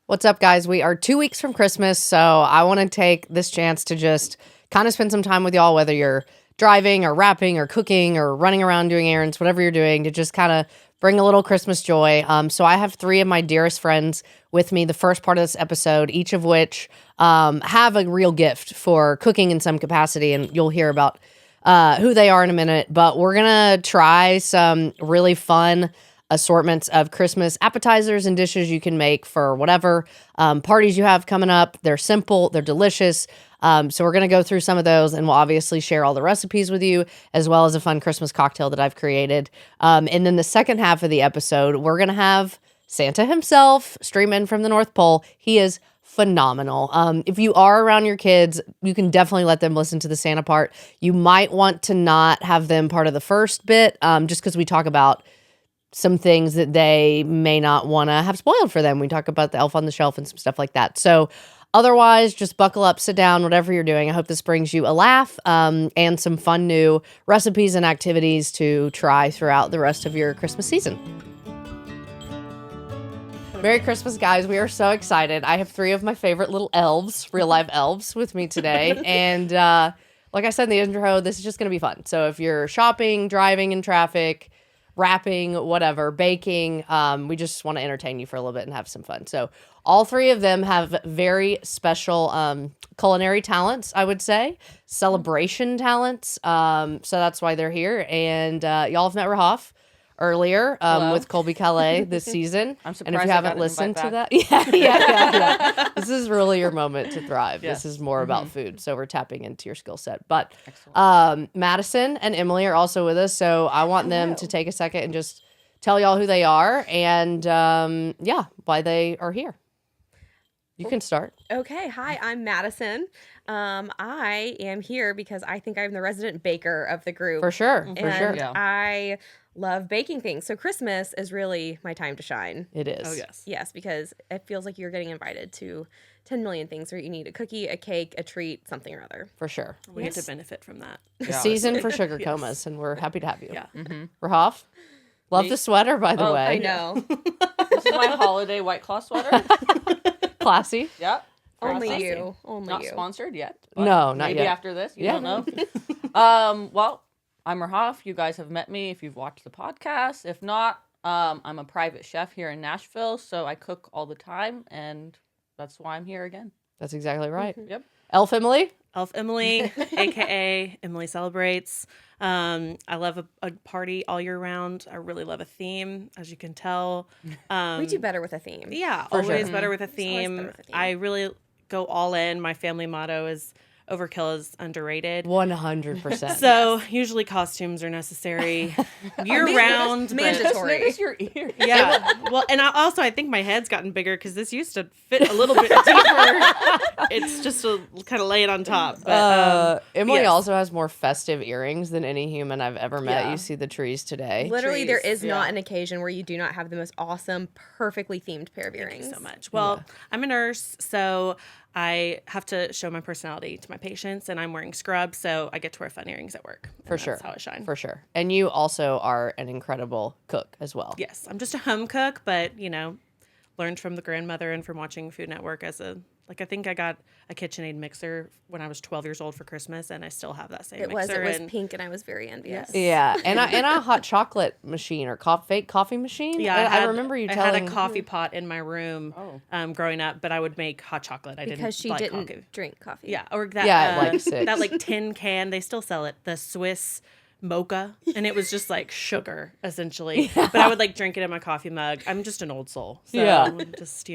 What's up, guys? We are 2 weeks from Christmas, so I want to take this chance to just kind of spend some time with y'all, whether you're driving or wrapping or cooking or running around doing errands, whatever you're doing, to just kind of bring a little Christmas joy. So I have 3 of my dearest friends with me the first part of this episode, each of which have a real gift for cooking in some capacity, and you'll hear about who they are in a minute. But we're going to try some really fun assortments of Christmas appetizers and dishes you can make for whatever parties you have coming up. They're simple, they're delicious. So we're going to go through some of those, and we'll obviously share all the recipes with you, as well as a fun Christmas cocktail that I've created. And then the second half of the episode, we're going to have Santa himself stream in from the North Pole. He is phenomenal. If you are around your kids, you can definitely let them listen to the Santa part. You might want to not have them part of the first bit, just because we talk about some things that they may not want to have spoiled for them. We talk about the elf on the shelf and some stuff like that. So otherwise, just buckle up, sit down, whatever you're doing. I hope this brings you a laugh and some fun new recipes and activities to try throughout the rest of your Christmas season. Merry Christmas, guys. We are so excited. I have 3 of my favorite little elves, real life elves, with me today. And like I said in the intro, this is just going to be fun. So if you're shopping, driving in traffic, wrapping, whatever, baking, we just want to entertain you for a little bit and have some fun. So all 3 of them have very special culinary talents, I would say, celebration talents. So that's why they're here. And y'all have met Rahaf earlier with Colby Calais this season. I'm surprised. And if you haven't listened to that, yeah. This is really your moment to thrive. Yes. This is more about food. So we're tapping into your skill set. But Madison and Emily are also with us. So I want them to take a second and just tell y'all who they are and why they are here. You can start. Okay. Hi, I'm Madison. I am here because I think I'm the resident baker of the group. For sure. And I love baking things. So Christmas is really my time to shine. It is. Oh, yes. Yes, because it feels like you're getting invited to 10 million things where you need a cookie, a cake, a treat, something or other. For sure. We get to benefit from that. The season for sugar comas, and we're happy to have you. Yeah. Rahaf? Love the sweater, by the way. I know. This is my holiday White Claw sweater. Classy. Yep. Only Classy. you. Only Not you. sponsored yet. No, not maybe yet. after this. You don't know. Well, I'm Rahaf. You guys have met me if you've watched the podcast. If not, I'm a private chef here in Nashville, so I cook all the time, and that's why I'm here again. That's exactly right. Yep. Elf Emily? Elf Emily, aka Emily Celebrates. I love a party all year round. I really love a theme, as you can tell. We do better with a theme. Yeah, For always sure. better with a always theme. better with a theme. I really go all in. My family motto is overkill is underrated. 100%. So usually costumes are necessary year round. but- Mandatory. Notice your ears. Yeah. Well, and I think my head's gotten bigger because this used to fit a little bit deeper. It's just to kind of lay it on top. But Emily yes. also has more festive earrings than any human I've ever met. Yeah. You see the trees today. Literally, there Trees, is not yeah. an occasion where you do not have the most awesome, perfectly themed pair of Thank earrings. you so much. Well, I'm a nurse, so I have to show my personality to my patients, and I'm wearing scrubs, so I get to wear fun earrings at work. And For sure. That's how I shine. For sure. And you also are an incredible cook as well. Yes, I'm just a home cook, but, learned from the grandmother and from watching Food Network I think I got a KitchenAid mixer when I was 12 years old for Christmas, and I still have that same It mixer. was and pink, and I was very envious. Yeah, and a hot chocolate machine or fake coffee machine. Yeah, I remember you telling. I had a coffee pot in my room growing up, but I would make hot chocolate. Because she like didn't coffee. drink coffee. Yeah, or that Yeah, at like 6. that like tin can. They still sell it. The Swiss mocha, and it was just like sugar essentially. But I would like drink it in my coffee mug. I'm just an old soul. So Yeah. just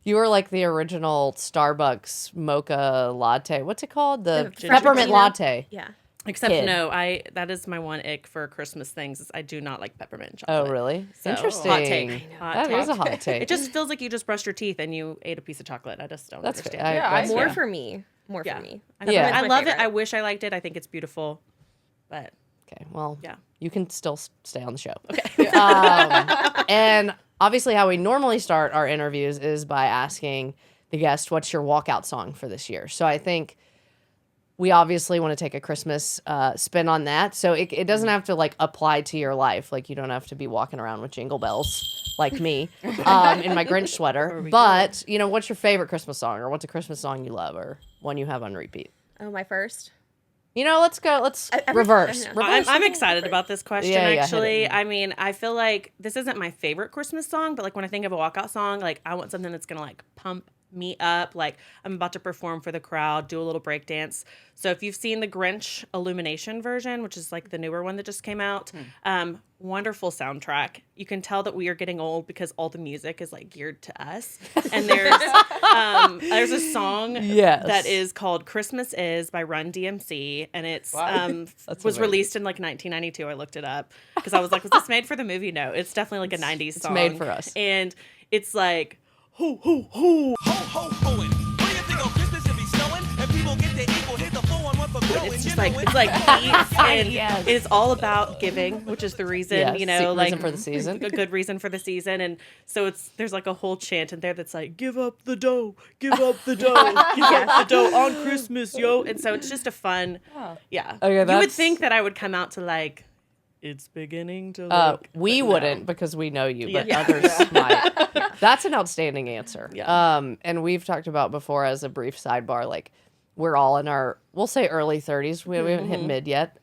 You were like the original Starbucks mocha latte. What's it called? The The peppermint Frappuccino? latte. Yeah. Except Kid. no, that is my one ick for Christmas things. Is I do not like peppermint Oh, chocolate. really? So, Interesting. Hot take. That is a hot take. It just feels like you just brushed your teeth and you ate a piece of chocolate. I just don't That's understand. fair. Yeah, That's More fair. for me. More Yeah. for me. Yeah. I my love it. favorite. I wish I liked it. I think it's beautiful, but Okay, well, Yeah. you can still stay on the show. okay. And obviously, how we normally start our interviews is by asking the guest, "What's your walkout song for this year?" So I think we obviously want to take a Christmas spin on that. So it doesn't have to like apply to your life. Like you don't have to be walking around with jingle bells like me in my Grinch sweater. But, you know, what's your favorite Christmas song, or what's a Christmas song you love, or one you have on repeat? Oh, my first. You know, let's go. Let's reverse. I'm excited about this question, Yeah, actually. hit it. I mean, I feel like this isn't my favorite Christmas song, but like when I think of a walkout song, like I want something that's going to like pump me up. Like I'm about to perform for the crowd, do a little break dance. So if you've seen the Grinch Illumination version, which is like the newer one that just came out, wonderful soundtrack. You can tell that we are getting old because all the music is like geared to us. And there's a song that is called Christmas Is by Run DMC, and it's was released in like 1992. I looked it up because I was like, was this made for the movie? No, it's definitely like a 90s song. It's made for us. And it's like ho ho ho. It's just like beats, and it's all about giving, which is the reason, you know, like reason for the season. A good reason for the season. And so there's like a whole chant in there that's like, give up the dough, give up the dough, give up the dough on Christmas, yo. And so it's just a fun, Okay, you would think that I would come out to like, it's beginning to look. We but wouldn't no. because we know you, but others might. That's an outstanding answer. Yeah. And we've talked about before as a brief sidebar, like we're all in our, we'll say early 30s. We haven't hit mid yet.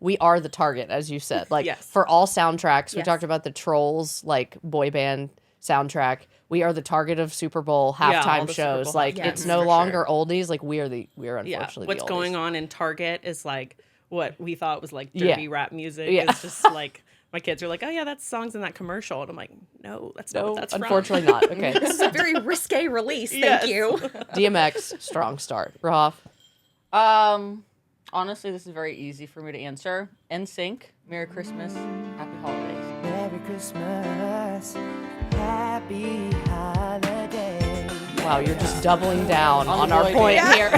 We are the target, as you said. Like for all soundtracks, we talked about the Trolls, like boy band soundtrack. We are the target of Super Bowl halftime shows. Like it's no longer oldies. Like we are unfortunately what's the oldies. going on in Target is like what we thought was like dirty rap music. Yeah. It's just like my kids are like, oh yeah, that's songs in that commercial, and I'm like, no, that's not what that's unfortunately not. Okay, This is a very risque release. Thank you. DMX, strong start. Rahoff. Honestly, this is very easy for me to answer. NSYNC, Merry Christmas, Happy Holidays. Merry Christmas, Happy Holidays. Wow, you're just doubling down on our point here.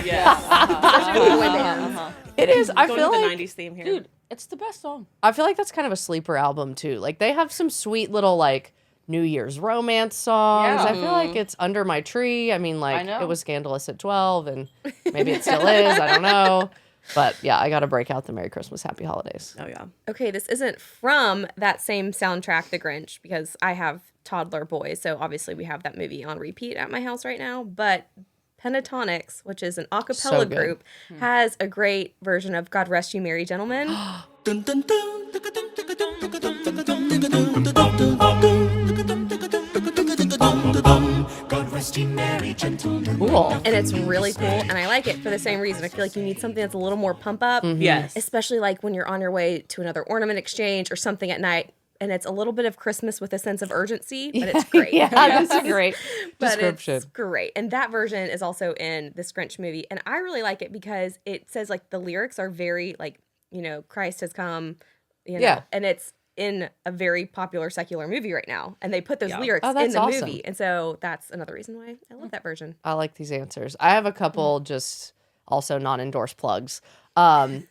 It is. I Going feel to the like 90s theme here. Dude, it's the best song. I feel like that's kind of a sleeper album too. Like they have some sweet little like New Year's romance songs. Yeah. I feel like it's Under My Tree. I mean, like I know. it was scandalous at 12, and maybe it still is. I don't know. But yeah, I got to break out the Merry Christmas, Happy Holidays. Oh yeah. Okay, this isn't from that same soundtrack, The Grinch, because I have toddler boys, so obviously we have that movie on repeat at my house right now. But Pentatonics, which is an a cappella So good. group, has a great version of God Rest You Merry Gentlemen. God rest ye merry gentlemen. Cool. And it's really cool, and I like it for the same reason. I feel like you need something that's a little more pump up. Yes. Especially like when you're on your way to another ornament exchange or something at night. And it's a little bit of Christmas with a sense of urgency, but it's great. That's a great But description. it's great. And that version is also in this Grinch movie. And I really like it because it says like the lyrics are very like, you know, Christ has come, you know, and it's in a very popular secular movie right now. And they put those lyrics in that's the awesome. movie. And so that's another reason why I love that version. I like these answers. I have a couple just also non-endorsed plugs.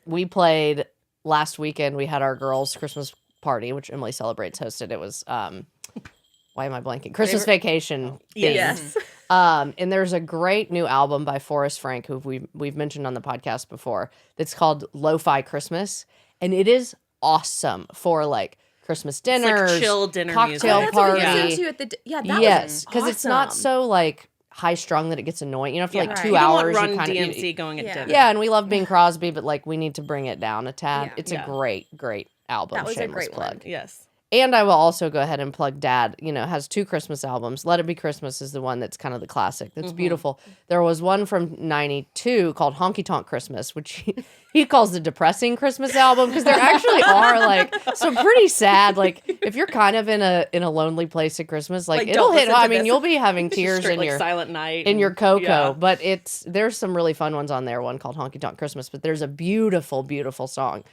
We played last weekend. We had our girls' Christmas party, which Emily Celebrates hosted. It was why am I blanking? Christmas Vacation. Theme. Yes. And there's a great new album by Forrest Frank, who we've mentioned on the podcast before. That's called Lo-Fi Christmas, and it is awesome for like Christmas dinners, like chill dinner cocktail music. party. That's what we listened to at the that Yes, because it's not so like high strung that it gets annoying. You know, for like Right. 2 You don't want hours, Run you kind DMC of going at dinner. yeah. And we love Bing Crosby, but like we need to bring it down a tad. Yeah. It's a great album. That was a Shameless great plug. one. Yes. And I will also go ahead and plug Dad, you know, has 2 Christmas albums. Let It Be Christmas is the one that's kind of the classic. That's beautiful. There was one from 92 called Honky Tonk Christmas, which he calls the depressing Christmas album because there actually are like some pretty sad, like if you're kind of in a lonely place at Christmas, like it'll don't hit. listen to I mean, this. you'll be having tears Straight, in like your Silent Night in your and- cocoa, yeah. but there's some really fun ones on there. One called Honky Tonk Christmas, but there's a beautiful song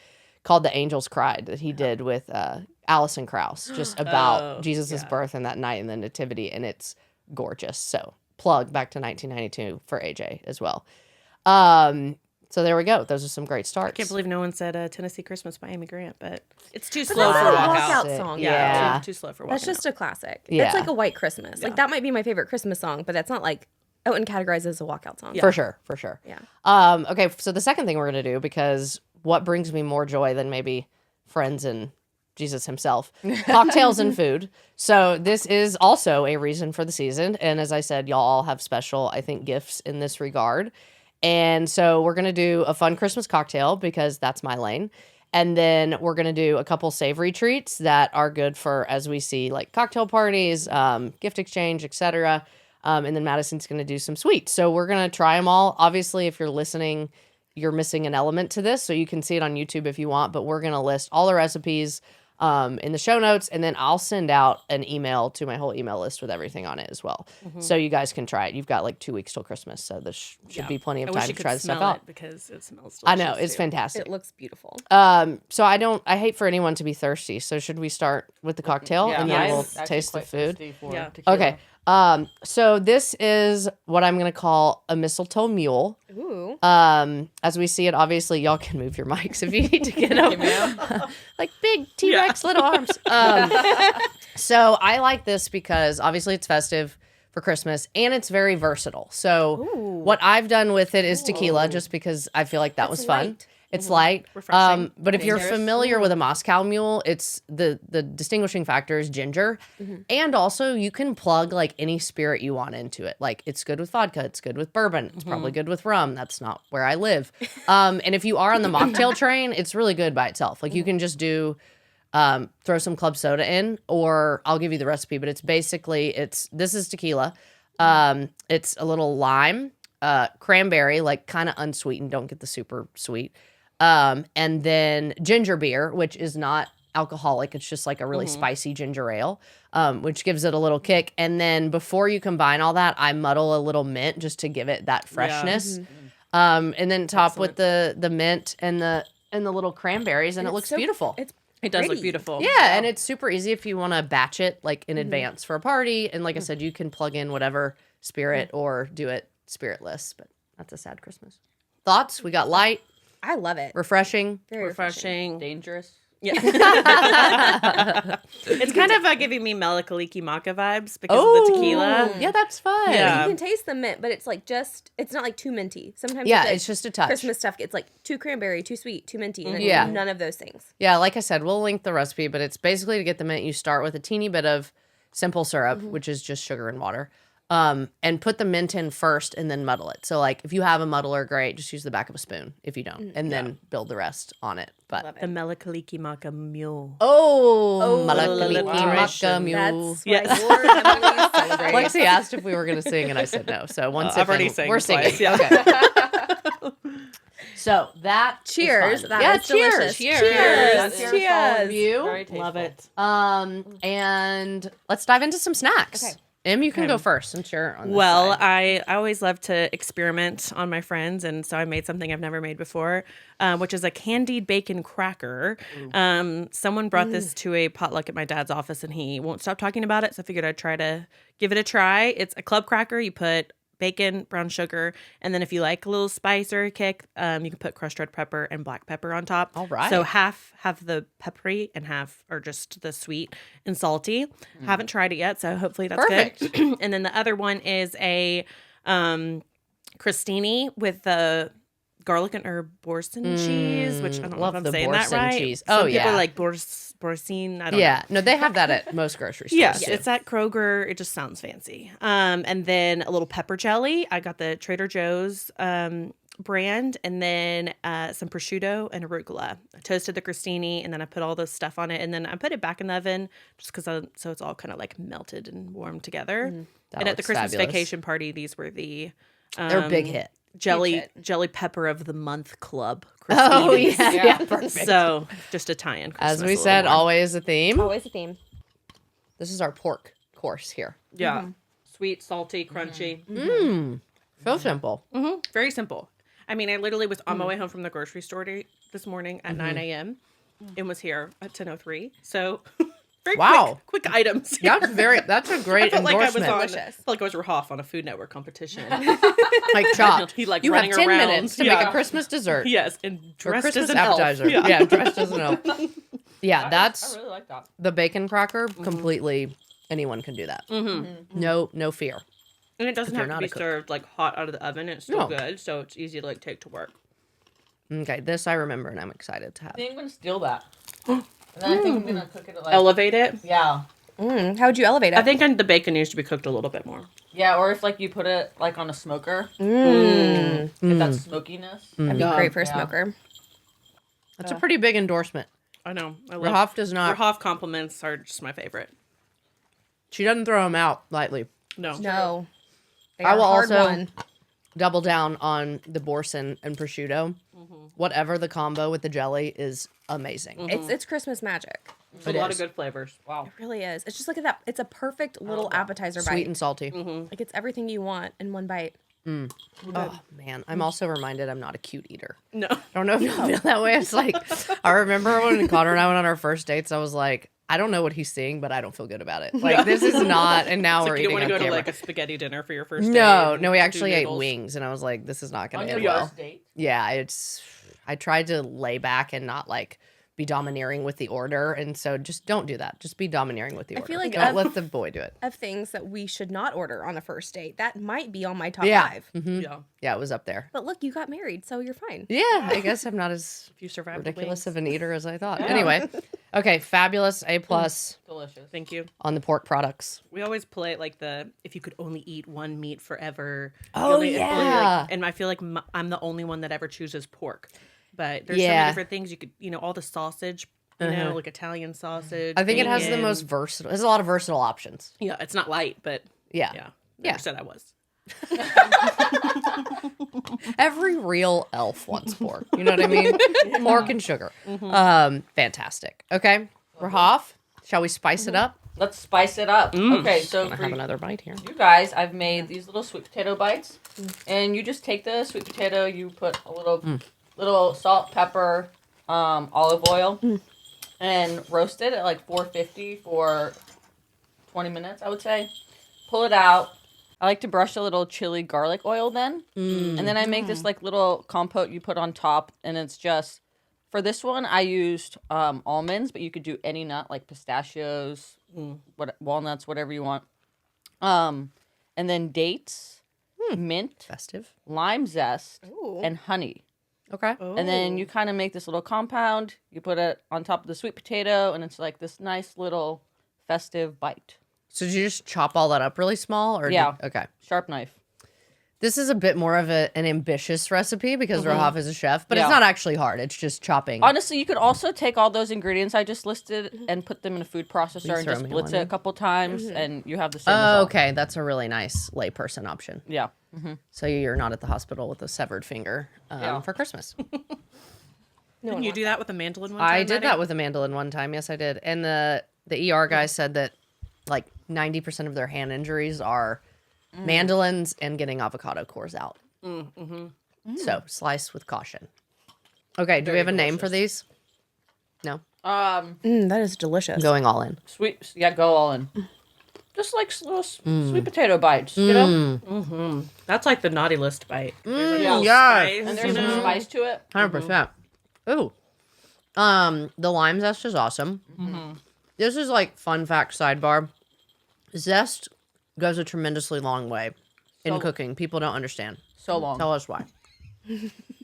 called The Angels Cried that he did with Alison Krauss, just about Jesus' birth and that night and the nativity, and it's gorgeous. So plug back to 1992 for AJ as well. So there we go. Those are some great starts. I can't believe no one said Tennessee Christmas by Amy Grant, but it's too But slow that's for a walkout. walkout song. Yeah. Too slow for walkout. That's just a classic. Yeah. That's like a white Christmas. Yeah. Like that might be my favorite Christmas song, but that's not like Oh, and categorize as a walkout song. For sure. Yeah. Okay, so the second thing we're going to do, because what brings me more joy than maybe friends and Jesus himself, cocktails and food. So this is also a reason for the season. And as I said, y'all all have special, I think, gifts in this regard. And so we're going to do a fun Christmas cocktail because that's my lane. And then we're going to do a couple savory treats that are good for, as we see, like cocktail parties, gift exchange, etc. And then Madison's going to do some sweets. So we're going to try them all. Obviously, if you're listening, you're missing an element to this. So you can see it on YouTube if you want. But we're going to list all the recipes in the show notes. And then I'll send out an email to my whole email list with everything on it as well. So you guys can try it. You've got like 2 weeks till Christmas. So this should be plenty of time to try this stuff out. Because it smells delicious. I know. It's fantastic. It looks beautiful. So I hate for anyone to be thirsty. So should we start with the cocktail and then we'll taste the food? Yeah. Okay. So this is what I'm going to call a mistletoe mule. Ooh. As we see it, obviously y'all can move your mics if you need to get them. Like big T-Rex little arms. So I like this because obviously it's festive for Christmas and it's very versatile. So what I've done with it is tequila just because I feel like that was fun. Light. It's light. Refreshing. But if you're familiar with a Moscow Mule, it's the distinguishing factor is ginger. And also you can plug like any spirit you want into it. Like it's good with vodka. It's good with bourbon. It's probably good with rum. That's not where I live. And if you are on the mocktail train, it's really good by itself. Like you can just do, throw some club soda in, or I'll give you the recipe, but it's basically, this is tequila. It's a little lime, cranberry, like kind of unsweetened. Don't get the super sweet. And then ginger beer, which is not alcoholic. It's just like a really spicy ginger ale, which gives it a little kick. And then before you combine all that, I muddle a little mint just to give it that freshness. And then top with the mint and the little cranberries, and it looks beautiful. It does look beautiful. Yeah, and it's super easy if you want to batch it like in advance for a party. And like I said, you can plug in whatever spirit or do it spiritless. But that's a sad Christmas. Thoughts? We got light. I love it. Refreshing. Very refreshing. Dangerous. Yeah. It's kind of giving me Melakaliki Maca vibes because of the tequila. Yeah, that's fun. Yeah. You can taste the mint, but it's like it's not like too minty. Sometimes It's just a touch. Christmas stuff gets like too cranberry, too sweet, too minty. And Yeah. none of those things. Yeah, like I said, we'll link the recipe, but it's basically to get the mint, you start with a teeny bit of simple syrup, which is just sugar and water. And put the mint in first and then muddle it. So like if you have a muddler, great, just use the back of a spoon if you don't, and then build the rest on it. But The Melakaliki Maca mule. Malakaliki alliteration. Maca Mule. That's why you're Emily celebrate. Lexi asked if we were going to sing, and I said no. So once I've already sang we're twice, singing. yeah. Okay. So that is Cheers. fun. That is cheers. delicious. Cheers. Cheers. Cheers. Cheers. All of you. Very tasteful. Love it. And let's dive into some snacks. Okay. Em, you can go first since you're on this Well, side. I always love to experiment on my friends, and so I made something I've never made before, which is a candied bacon cracker. Someone brought this to a potluck at my dad's office, and he won't stop talking about it, so I figured I'd try to give it a try. It's a club cracker. You put bacon, brown sugar, and then if you like a little spice or a kick, you can put crushed red pepper and black pepper on top. All right. So half the peppery and half are just the sweet and salty. Haven't tried it yet, so hopefully that's Perfect. good. And then the other one is a crostini with the garlic and herb Boursin cheese, which I don't know love if I'm the saying that Boursin right. cheese. Some Oh, people yeah. like Boursin. I don't know. Yeah, no, they have that at most grocery stores. Yes, too. it's at Kroger. It just sounds fancy. And then a little pepper jelly. I got the Trader Joe's brand, and then some prosciutto and arugula. I toasted the crostini, and then I put all this stuff on it, and then I put it back in the oven just because so it's all kind of like melted and warmed together. That And at the looks Christmas fabulous. vacation party, these were the They're a big hit. jelly pepper of the month club. Oh crostinis. yeah, perfect. So just a tie-in. As Christmas we a little said, more. always a theme. Always a theme. This is our pork course here. Yeah, sweet, salty, crunchy. So simple. Very simple. I mean, I literally was on my way home from the grocery store this morning at 9 a.m. and was here at 10:03. So, very Wow. quick items. That's a great I felt like I was endorsement. on. Delicious. I felt like I was Rahoff on a Food Network competition. Like chopped. He, like, you have running 10 around. minutes to Yeah. make a Christmas dessert. Yes, and Or dressed Christmas as an appetizer. elf. Yeah, dressed as an elf. Yeah, I that's really like that. the bacon cracker. Completely, anyone can do that. No fear. And it doesn't If you're have to not be a cook. served like hot out of the oven. It's still No. good, so it's easy to like take to work. Okay, this I remember and I'm excited to have. I think I'm gonna steal that. And then I think I'm gonna cook it like Elevate it. yeah. How would you elevate it? I think the bacon needs to be cooked a little bit more. Yeah, or if like you put it like on a smoker, get that smokiness. That'd be great for a Yeah. smoker. That's a pretty big endorsement. I know. I love Rahaf does not. Rahaf compliments are just my favorite. She doesn't throw them out lightly. No. No. They I are will hard also won. double down on the boursin and prosciutto. Whatever the combo with the jelly is amazing. It's Christmas magic. It's a It lot is. of good flavors. Wow. It really is. It's just like that. It's a perfect little appetizer Sweet bite. and salty. Like it's everything you want in one bite. Oh man, I'm also reminded I'm not a cute eater. No. I don't know if you feel that way. It's like I remember when Connor and I went on our first dates. I was like, I don't know what he's seeing, but I don't feel good about it. Like this is not. And now It's we're like you don't eating want to on go to camera. like a spaghetti dinner for your first date. No, and no, we do actually ate noodles. wings, and I was like, this is not going On to your end well. first date. Yeah, it's. I tried to lay back and not like be domineering with the order, and so just don't do that. Just be domineering with the order. feel like don't let the boy do it. Of things that we should not order on a first date. That might be on my top Yeah. 5. Yeah. Yeah, it was up there. But look, you got married, so you're fine. Yeah, I guess I'm not as If you survive ridiculous the of an eater as I thought. Anyway, okay, fabulous A+ Delicious. Thank you. on the pork products. We always play like the if you could only eat one meat forever. Oh, you only- if only, yeah. like- and I feel like I'm the only one that ever chooses pork. But there's so Yeah. many different things you could, all the sausage, like Italian sausage. I think it has the bacon. most versatile. It has a lot of versatile options. Yeah, it's not light, but Yeah. yeah. Yeah. Never said I was. Every real elf wants pork. You know what I mean? Pork and sugar. Fantastic. Okay, Rahaf, shall we spice it up? Let's spice it up. Okay, so I for have another bite here. you guys, I've made these little sweet potato bites, and you just take the sweet potato, you put a little salt, pepper, olive oil, and roast it at like 450 for 20 minutes, I would say. Pull it out. I like to brush a little chili garlic oil then, and then I make this like little compote you put on top, and it's just for this one I used almonds, but you could do any nut like pistachios, walnuts, whatever you want. And then dates, mint, Festive. lime zest, Ooh. and honey. Okay. And then you kind of make this little compound. You put it on top of the sweet potato, and it's like this nice little festive bite. So did you just chop all that up really small? Or Yeah. Okay. Sharp knife. This is a bit more of an ambitious recipe because Rahaf is a chef, but Yeah. it's not actually hard. It's just chopping. Honestly, you could also take all those ingredients I just listed and put them in a food processor and throw just me blitz one it a in. couple times, and you have the same Oh, result. okay. That's a really nice layperson option. Yeah. So you're not at the hospital with a severed finger Yeah. for Christmas. Didn't you do that with a mandolin one time? I did Maddie? that with a mandolin one time. Yes, I did. And the ER guy said that like 90% of their hand injuries are mandolins and getting avocado cores out. So slice with caution. Okay, do we have a name for these? No. That is delicious. Going all in. Sweet. Yeah, go all in. Just like little sweet potato bites, you know? That's like the naughty list bite. Yeah. Yeah. And there's some spice to it. 100%. Ooh. The lime zest is awesome. This is like fun fact sidebar. Zest goes a tremendously long way in So- cooking. People don't understand. So long. Tell us why.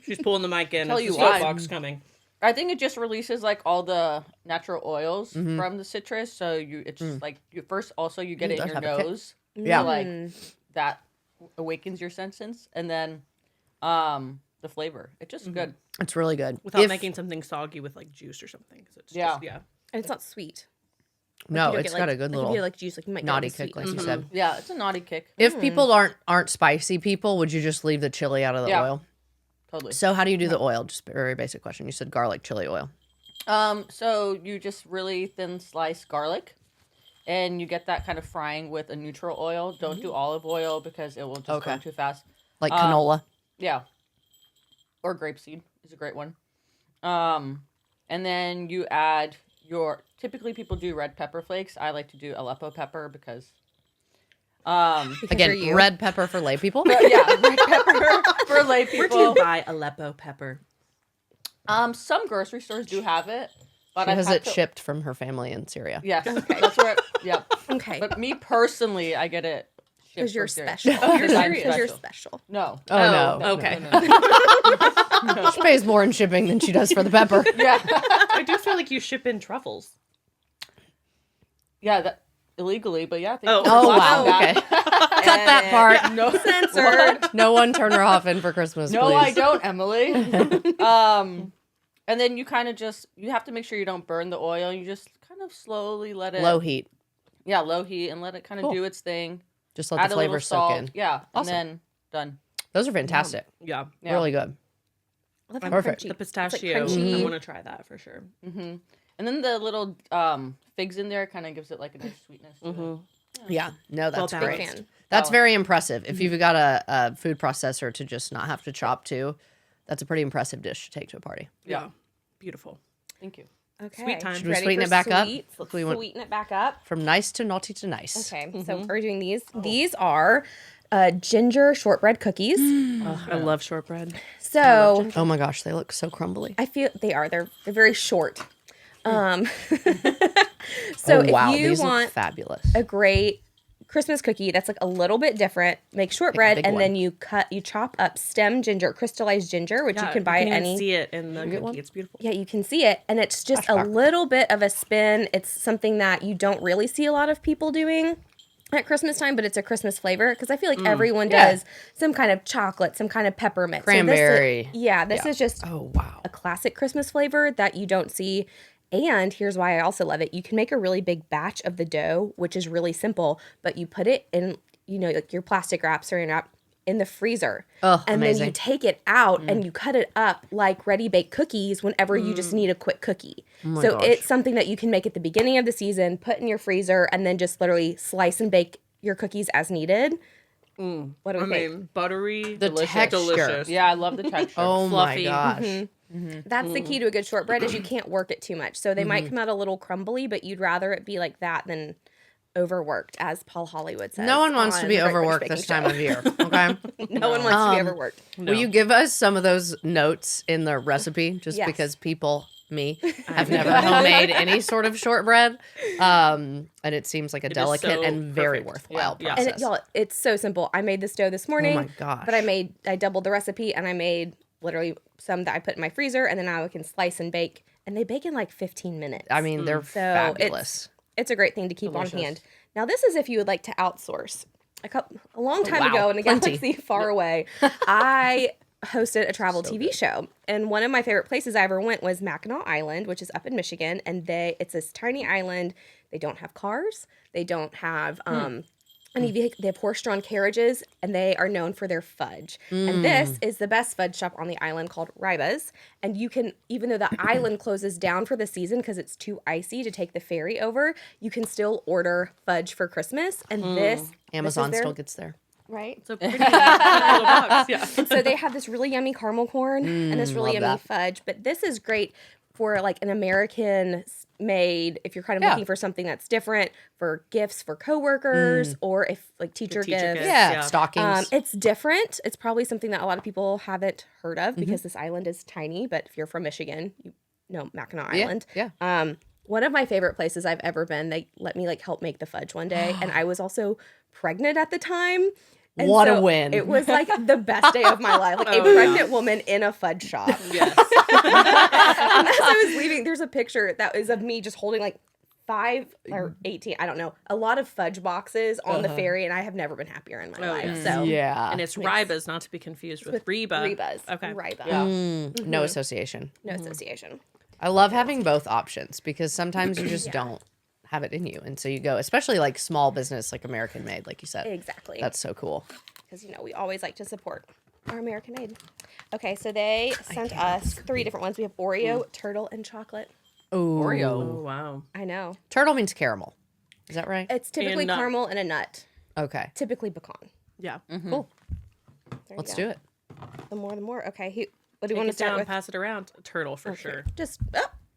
She's pulling the mic in. Tell It's you the why. soapbox coming. I think it just releases like all the natural oils from the citrus. So it's just like you first also you get it in does your have a kick. nose. Yeah. So, like that awakens your senses, and then the flavor. It's just good. It's really good. Without If- making something soggy with like juice or something. 'Cause it's Yeah. Just, yeah. And it's not sweet. No, You don't it's get, got like- a good like, if little you like juice, like you might naughty get kick, the like sweet. you said. Yeah, it's a naughty kick. If people aren't spicy people, would you just leave the chili out of the Yeah. oil? Totally. So how do you do the oil? Just a very basic question. You said garlic chili oil. So you just really thin slice garlic, and you get that kind of frying with a neutral oil. Don't do olive oil because it will just Okay. burn too fast. Like canola. Yeah. Or grapeseed is a great one. And then you add typically people do red pepper flakes. I like to do Aleppo pepper because Because Again, you're you. red pepper for lay people. yeah, red pepper for lay Where do you people. buy Aleppo pepper? Some grocery stores do have it, but She I've has had it to- shipped from her family in Syria. Yes, that's where. Yeah, Okay. but me personally, I get it Because you're for cereal. special. Because I'm Because you're special. special. No. Oh, no. Okay. She pays more in shipping than she does for the pepper. Yeah. I do feel like you ship in truffles. Yeah, that illegally, but yeah. Oh. Oh, wow. That. Okay. Cut that part. No, Censored. No one turn her off in for Christmas, no, please. I don't, Emily. And then you kind of you have to make sure you don't burn the oil. You just kind of slowly let it Low heat. Yeah, low heat, and let it kind of Cool. do its thing. Just let Add the a little flavor salt. soak in. Yeah, Awesome. and then done. Those are fantastic. Yeah. Yeah. Really good. I love how Perfect. crunchy. The It's like pistachio. crunchy. I want to try that for sure. And then the little figs in there kind of gives it like a nice sweetness. To it. Yeah. No, that's Well great. Big fan. That's very impressive. If you've got a food processor to just not have to chop too, that's a pretty impressive dish to take to a party. Yeah. Beautiful. Thank you. Okay. Sweet time. Should we Ready sweeten for it back up? sweets? Let's We want- sweeten it back up. From nice to naughty to nice. Okay, so we're doing these. These are ginger shortbread cookies. I love shortbread. So Oh my gosh, they look so crumbly. I feel they're very short. So Oh wow, if you these want look fabulous. a great Christmas cookie that's like a little bit different, make shortbread big and one. then you chop up stem ginger, crystallized ginger, which you can buy at even any. see it in the cookie. It's beautiful. Yeah, you can see it, and it's just a Flashback. little bit of a spin. It's something that you don't really see a lot of people doing at Christmas time, but it's a Christmas flavor because I feel like everyone Yeah. does some kind of chocolate, some kind of peppermint, Cranberry. This is just Oh wow. a classic Christmas flavor that you don't see. And here's why I also love it. You can make a really big batch of the dough, which is really simple, but you put it in, like your plastic wrap, saran wrap, in the freezer. Oh, and then you amazing. take it out and you cut it up like ready-baked cookies whenever you just need a quick cookie. So gosh. it's something that you can make at the beginning of the season, put in your freezer, and then just literally slice and bake your cookies as needed. What do we think? Buttery. The texture. Delicious. Yeah, I love the texture. Oh Fluffy. my gosh. That's the key to a good shortbread is you can't work it too much. So they Mm-hmm. might come out a little crumbly, but you'd rather it be like that than overworked, as Paul Hollywood says. No one wants to on be the Great British overworked Baking this Show. time of year. Okay. No one wants to be overworked. Will you give us some of those notes in the recipe? Just Yes. because me, have never homemade any sort of shortbread. And it seems like a is delicate so and very perfect. worthwhile Yeah. And process. y'all, it's so simple. I made this dough this morning. Oh my gosh. But I doubled the recipe and I made literally some that I put in my freezer and then now I can slice and bake. And they bake in like 15 minutes. I mean, they're fabulous. It's a great thing to keep on hand. Now, this is if you would like to outsource. A long time wow. ago in a Plenty. galaxy far away, I hosted a travel TV show. And one of my favorite places I ever went was Mackinac Island, which is up in Michigan. And it's this tiny island. They don't have cars. They don't have any vehicle. They have horse-drawn carriages, and they are known for their fudge. And this is the best fudge shop on the island called Ryba's. And you can, even though the island closes down for the season because it's too icy to take the ferry over, you can still order fudge for Christmas. And Amazon this is still gets there. right. It's a pretty little box. Yeah. So they have this really yummy caramel corn and this really love yummy that. fudge. But this is great for like an American made, if you're kind of Yeah. looking for something that's different for gifts for coworkers or if like teacher teacher gifts. gifts. Yeah, Yeah. stockings. It's different. It's probably something that a lot of people haven't heard of Mm-hmm. because this island is tiny. But if you're from Michigan, you know Mackinac Yeah, Island. yeah. One of my favorite places I've ever been. They let me like help make the fudge one day, and I was also pregnant at the time. And What a so win. It was like the best day of my life. Like a pregnant woman in a fudge shop. Yes. And as I was leaving, there's a picture that is of me just holding like 5 or 18, I don't know, a lot of fudge boxes on the ferry, and I have never been happier in my life. yes. So yeah. And it's Ryba's, not to be confused with Reba. Reba's. Okay. Ryba. Yeah. No association. No association. I love having both options because sometimes you just don't have it in you. And so you go, especially like small business, like American made, like you said. Exactly. That's so cool. Because, we always like to support our American made. Okay, so they sent us 3 different ones. We have Oreo, turtle, and chocolate. Oreo. Oh, wow. I know. Turtle means caramel. Is that right? It's typically nut. caramel and a nut. Okay. Typically pecan. Yeah. Cool. There Let's you do go. it. The more. Okay, what do you Take want to it start down, with? pass it around. A turtle for sure. Just,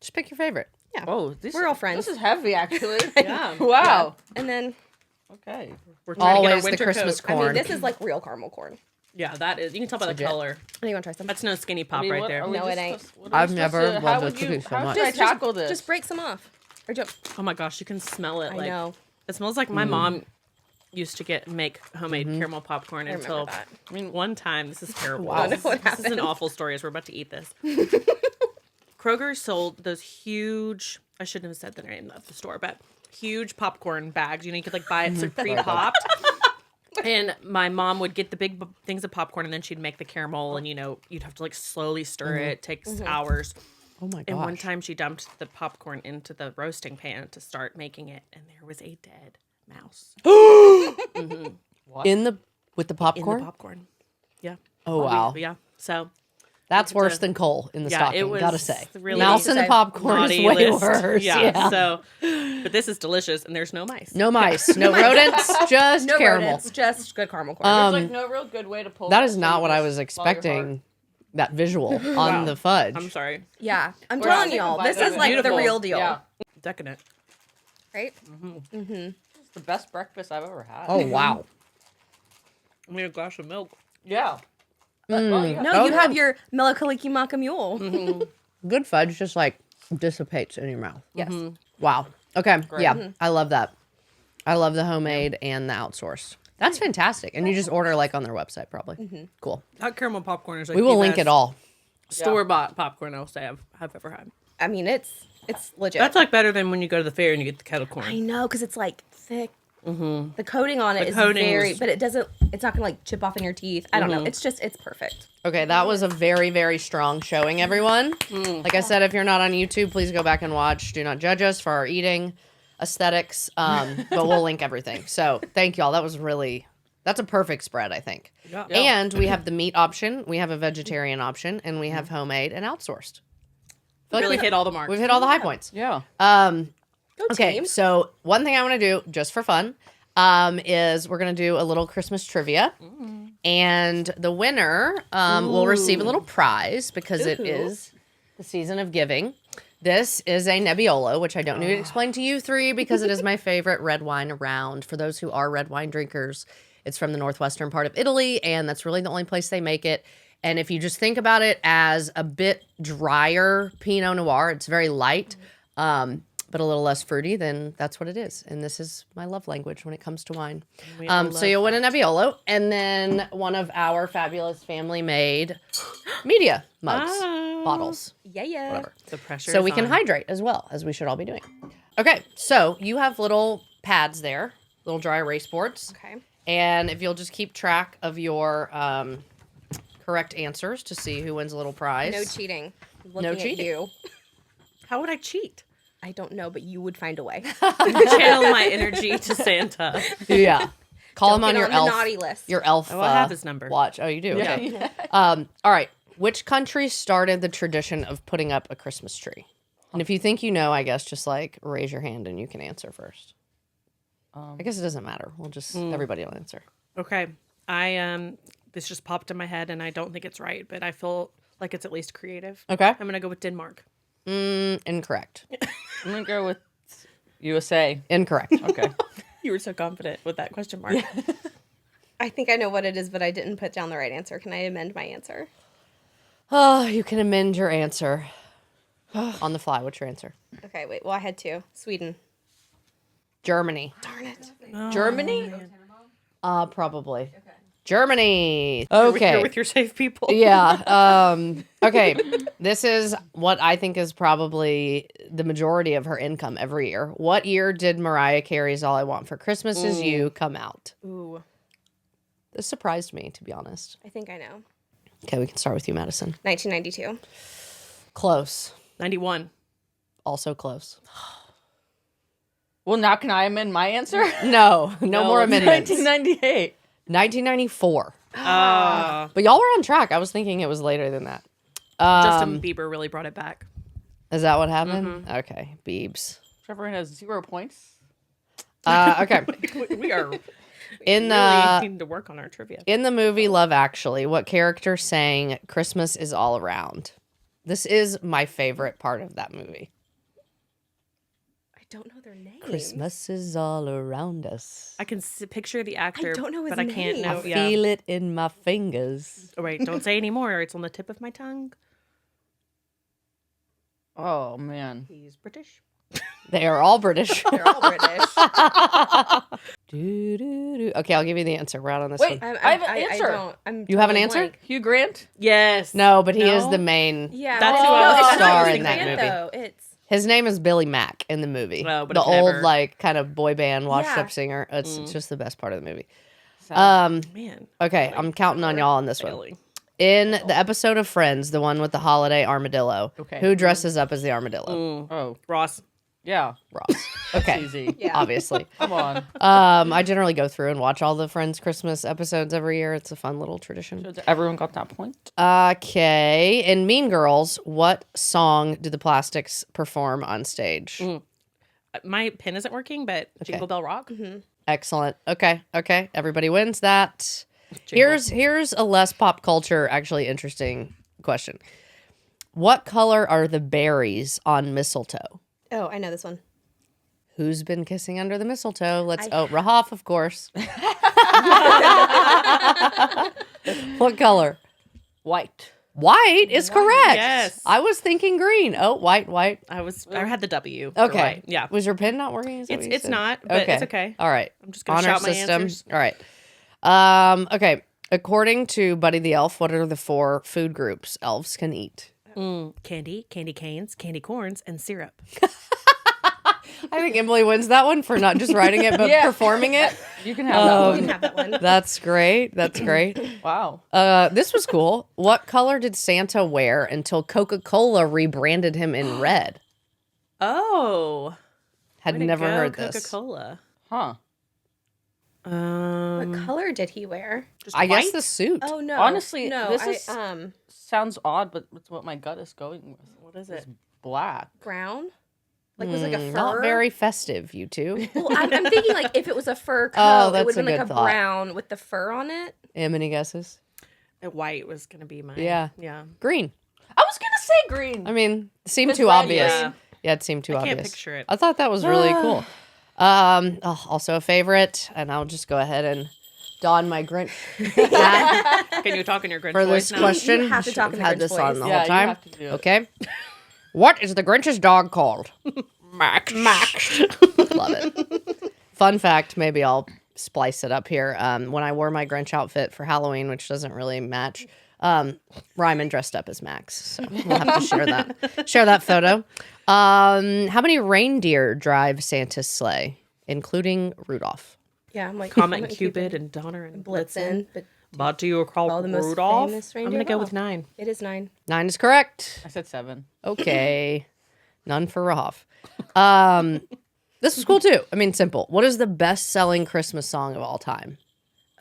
Just pick your favorite. yeah. Oh, We're all friends. This is heavy, actually. Yeah. Wow. And then, Okay. We're trying to get our Always the winter Christmas coat. I corn. mean, this is like real caramel corn. Yeah, that is. You can tell by the Legit. color. Do you want to try some? That's no skinny pop I mean, right what there. are we No, it just ain't. supposed- what are we I've supposed never to- loved how those would you- cookies so how much. should I tackle this? Just break some off. Or Oh my gosh, you can smell it. I Like know. it smells like my mom used to make homemade caramel popcorn until remember that. I mean one time. This is terrible. Wow. This, What this is an awful story as we're about to eat this. Kroger sold those huge. I shouldn't have said the name of the store, but huge popcorn bags. You know, you could like buy it pre-popped. And my mom would get the big things of popcorn, and then she'd make the caramel, and you'd have to like slowly stir it. It takes hours. Oh my gosh. And one time she dumped the popcorn into the roasting pan to start making it, and there was a dead mouse With the popcorn? in the popcorn. Yeah. Oh wow. Yeah. So That's worse than coal in the yeah, stocking, it was gotta say. really Mouse in the popcorn is naughty way list. worse. Yeah. So, but this is delicious, and there's no mice. No mice, no rodents, just No caramel. rodents, just good caramel corn. There's like no real good way to pull. That it, is so not you what I just was follow your expecting. heart. That visual on the fudge. I'm sorry. Yeah, I'm We're telling not y'all, gonna this buy is that. like Beautiful. the real deal, Yeah, Decadent. right? it's the best breakfast I've ever had. Oh wow. I need a glass of milk. yeah. Well, you have- No, Oh, you no. have your Melakaliki Maka Mule. Good fudge just like dissipates in your mouth. Yes. Wow. Okay. Yeah. Mm-hmm. I love that. I love the homemade and the outsourced. That's fantastic. And you just order like on their website probably. Mm-hmm. Cool. That caramel popcorn is like We will the link best it all. store-bought popcorn I'll say I've ever had. I mean, it's legit. That's like better than when you go to the fair and you get the kettle I corn. know, because it's like thick. The coating on it is coating very, is- but it's not gonna like chip off in your teeth. I don't know. It's perfect. Okay, that was a very, very strong showing, everyone. Like I said, if you're not on YouTube, please go back and watch. Do not judge us for our eating aesthetics, but we'll link everything. So thank y'all. That's a perfect spread, I think. Yeah. And we have the meat option, we have a vegetarian option, and we have homemade and outsourced. I feel like Really hit all the marks. we've hit all the high points. Yeah. Go Okay, team. so one thing I want to do just for fun is we're going to do a little Christmas trivia. And the winner will receive a little prize because it is the season of giving. This is a Nebbiolo, which I don't need to explain to you three because it is my favorite red wine around. For those who are red wine drinkers, it's from the northwestern part of Italy, and that's really the only place they make it. And if you just think about it as a bit drier Pinot Noir, it's very light, but a little less fruity, then that's what it is. And this is my love language when it comes to wine. So you'll win a Nebbiolo, and then one of our fabulous family-made media mugs, bottles, Yeah. whatever. The pressure. So is we can on. hydrate as well, as we should all be doing. Okay, so you have little pads there, little dry erase boards. Okay. And if you'll just keep track of your correct answers to see who wins a little prize. No cheating. No Looking cheating. At you. How would I cheat? I don't know, but you would find a way. Channel my energy to Santa. Yeah. Call Don't him on get your on the elf. naughty list. Your elf. Oh, I have his number. Watch. Oh, you do. Okay. All right. Which country started the tradition of putting up a Christmas tree? And if you think you know, I guess just like raise your hand and you can answer first. I guess it doesn't matter. We'll just everybody will answer. Okay. This just popped in my head and I don't think it's right, but I feel like it's at least creative. Okay. I'm gonna go with Denmark. Incorrect. I'm gonna go with USA. Incorrect. Okay. You were so confident with that question mark. I think I know what it is, but I didn't put down the right answer. Can I amend my answer? Oh, you can amend your answer on the fly. What's your answer? Okay, wait. Well, I had two. Sweden. Germany. Darn it. Germany? Probably. Germany. You're Okay. with your safe people. Yeah. Okay. This is what I think is probably the majority of her income every year. What year did Mariah Carey's All I Want for Christmas Is You come out? Ooh, This surprised me, to be honest. I think I know. Okay, we can start with you, Madison. 1992. Close. 91. Also close. Well, now can I amend my answer? No more amendments. 1998. 1994. Uh, But y'all were on track. I was thinking it was later than that. Justin Bieber really brought it back. Is that what happened? Okay, Biebs. Trevor has 0 points. Okay. We are In really need to work on our trivia. In the movie Love Actually, what character sang Christmas is All Around? This is my favorite part of that movie. I don't know their names. Christmas is all around us. I can picture the actor, don't know his but I can't name. know. I feel it in my fingers. Oh, wait, don't say anymore. It's on the tip of my tongue. Oh, man. He's British. They are all British. They're all British. Okay, I'll give you the answer. We're out on this Wait, one. I have an answer. You have an totally answer? blank. Hugh Grant? Yes. No, but he is No? the main. Yeah, That's but who I was it's not star Hugh in that Grant, movie. Though. It's His name is Billy Mack in the movie. Oh, but the it's old never- like kind of boy band washed Yeah. up singer. It's just the best part of the movie. Man. Okay, I'm counting on y'all on this one. Failing. In the episode of Friends, the one with the holiday armadillo, Okay. who dresses up as the armadillo? Oh, Ross. yeah. Ross. Okay, Easy. Yeah. obviously. Come on. I generally go through and watch all the Friends Christmas episodes every year. It's a fun little tradition. Everyone got that point? Okay, in Mean Girls, what song do the Plastics perform on stage? My pen isn't working, but Jingle Bell Rock. Excellent. Okay. Everybody wins that. Here's a less pop culture, actually interesting question. What color are the berries on mistletoe? Oh, I know this one. Who's been kissing under the mistletoe? Rahaf, of course. What color? White. White is correct. Yes. I was thinking green. Oh, white. I had the W. for Okay. white. Yeah. Was your pen not working? Is that what you It's said? not, but it's okay. All right. I'm just gonna Honor shout my system. answers. All right. Okay. According to Buddy the Elf, what are the 4 food groups elves can eat? Candy, candy canes, candy corns, and syrup. I think Emily wins that one for not just writing it but Yeah. performing it. You can have that You one. can have that one. That's great. That's great. Wow. This was cool. What color did Santa wear until Coca-Cola rebranded him in red? Oh. Had never heard this. Coca-Cola. Huh. What color did he wear? Just I guess white? the suit. Oh no. Honestly, no. this I, is- Sounds odd, but it's what my gut is going with. What is it? Black. brown. Like was it like a fur. Not very festive, you two. Well, I'm thinking like if it was a fur coat, Oh, it that's would have a been like good a thought. brown with the fur on it. Any guesses? White was gonna be mine. Yeah. Yeah. Green. I was gonna say green. I mean, it seemed It's too red, obvious. yeah. Yeah, it seemed too I obvious. can't picture it. I thought that was really cool. Also a favorite, and I'll just go ahead and don my Grinch hat Can you talk in your Grinch for voice this now? question. You have to talk I've in the had Grinch this on voice. the Yeah, whole you time. have to do it. Okay. What is the Grinch's dog called? Max. Love it. Fun fact, maybe I'll splice it up here. When I wore my Grinch outfit for Halloween, which doesn't really match, Ryman dressed up as Max. So we'll have to share that photo. How many reindeer drive Santa's sleigh, including Rudolph? Yeah, I'm like Comet and Cupid and Donner and Blitzen, but But do you call the most Rudolph? famous I'm reindeer gonna go of with all. 9. it is 9. 9 is correct. I said 7. Okay. None for Rahaf. This was cool too. I mean, simple. What is the best-selling Christmas song of all time?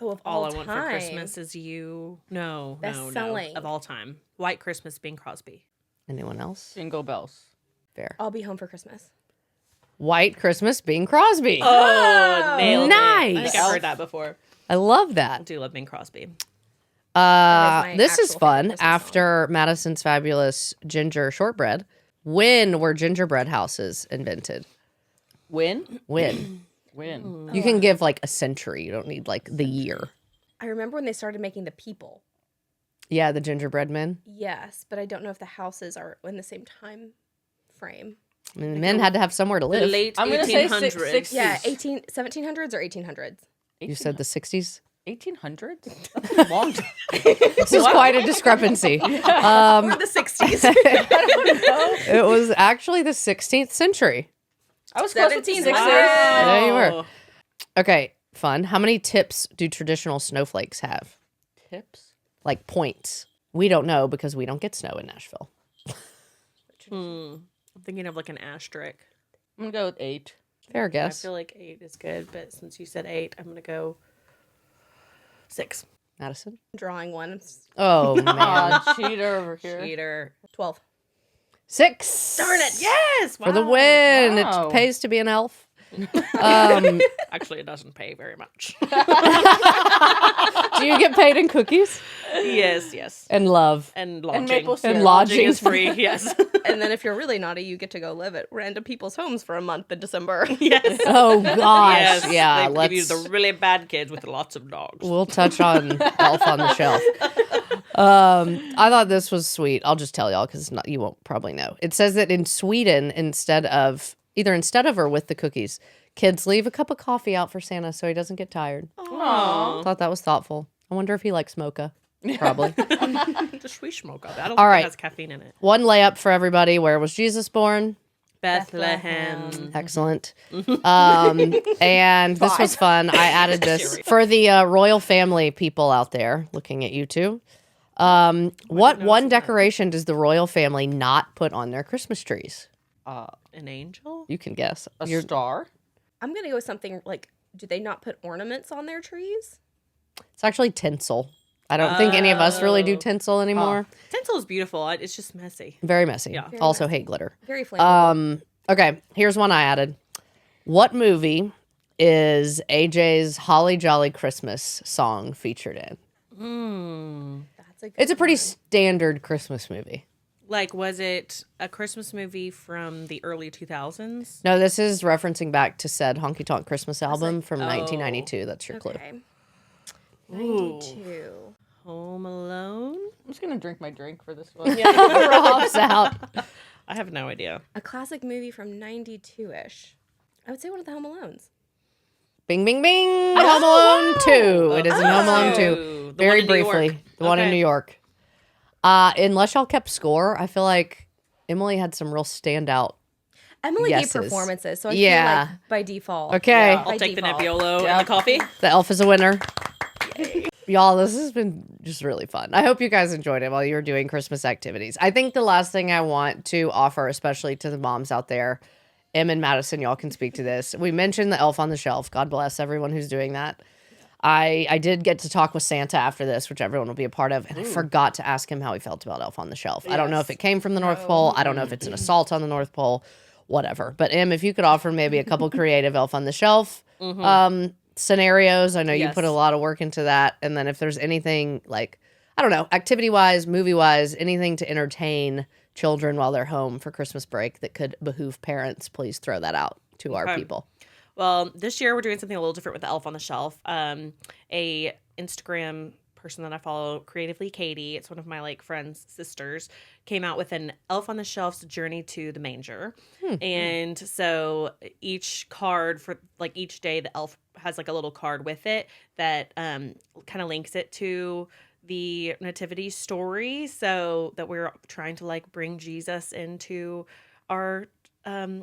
Oh, of All all I want for Christmas is you. No, Best no, selling. no. Of all time. White Christmas, Bing Crosby. Anyone else? Jingle bells. Fair. I'll be home for Christmas. White Christmas, Bing Crosby. Oh, nailed it. I Nice. think I've heard that before. I love I that. do love Bing Crosby. my This is actual fun. favorite Christmas After Madison's Fabulous Ginger Shortbread, when were gingerbread houses invented? Win? When? Win. You can give like a century. You don't need like the year. I remember when they started making the people. Yeah, the gingerbread men. Yes, but I don't know if the houses are in the same time frame. I mean, the men had to have somewhere to The live. late I'm gonna say 1800s. 60s. Yeah, 1700s or 1800s. You said the 60s? 1800s? That's a long time. This is quite a discrepancy. Or the 60s. It was actually the 16th century. I was close to 1700s. 60s. There you were. Oh. Okay, fun. How many tips do traditional snowflakes have? Tips? Like points. We don't know because we don't get snow in Nashville. I'm thinking of like an asterisk. I'm gonna go with 8. Fair I guess. feel like 8 is good, but since you said 8, I'm gonna go 6. Madison? Drawing one. Oh, man. Ah, cheater over here. Cheater. 12. 6. Darn it. Yes, For the win. Wow. It pays to be an elf. Actually, it doesn't pay very much. Do you get paid in cookies? yes. And love. And lodging. maple syrup. And Lodging lodging. is free, yes. And then if you're really naughty, you get to go live at random people's homes for a month in December. yes. Oh, gosh. Yes. Yeah, They let's... give you the really bad kids with lots of dogs. We'll touch on Elf on the Shelf. I thought this was sweet. I'll just tell y'all because you won't probably know. It says that in Sweden, instead of or with the cookies, Kids, leave a cup of coffee out for Santa so he doesn't get tired. Aww. Thought that was thoughtful. I wonder if he likes mocha. Probably. Just sweet smoke up. I don't All think right. it has caffeine in it. One layup for everybody. Where was Jesus born? Bethlehem. Excellent. And this was fun. I added this for the royal family people out there looking at you two. What one decoration does the royal family not put on their Christmas trees? An angel? You can guess. A star? I'm gonna go with something like, do they not put ornaments on their trees? It's actually tinsel. I don't think any of us really do tinsel anymore. Tinsel is beautiful. It's just messy. Very messy. Yeah. Also hate glitter. Very flammable. Okay, here's one I added. What movie is AJ's Holly Jolly Christmas song featured in? That's a good It's a pretty standard Christmas movie. Like, was it a Christmas movie from the early 2000s? No, this is referencing back to said Honky Tonk Christmas album from 1992. That's your clue. Okay. 92. Home Alone? I'm just going to drink my drink for this one. Rob's out. I have no idea. A classic movie from 92-ish. I would say one of the Home Alones. Bing, bing, bing. Home Alone 2. It is in Home Alone 2. The Very one in New briefly. York. The one in Okay. New York. Unless y'all kept score, I feel like Emily had some real standout. Emily Yeses. gave performances, so I Yeah. feel like by default. Okay. by I'll take the default. Nebbiolo and the coffee. The elf is a winner. Y'all, this has been just really fun. I hope you guys enjoyed it while you were doing Christmas activities. I think the last thing I want to offer, especially to the moms out there, Em and Madison, y'all can speak to this. We mentioned the elf on the shelf. God bless everyone who's doing that. I did get to talk with Santa after this, which everyone will be a part of, and I forgot to ask him how he felt about Elf on the Shelf. I don't know if it came from the North Pole. I don't know if it's an assault on the North Pole. Whatever. But Em, if you could offer maybe a couple creative Elf on the Shelf scenarios. I know you Yes. put a lot of work into that. And then if there's anything like, I don't know, activity-wise, movie-wise, anything to entertain children while they're home for Christmas break that could behoove parents, please throw that out to our people. Well, this year we're doing something a little different with the Elf on the Shelf. A Instagram person that I follow, Creatively Katie, it's one of my like friends' sisters, came out with an Elf on the Shelf's journey to the manger. And so each card for like each day, the elf has like a little card with it that kind of links it to the nativity story, so that we're trying to like bring Jesus into our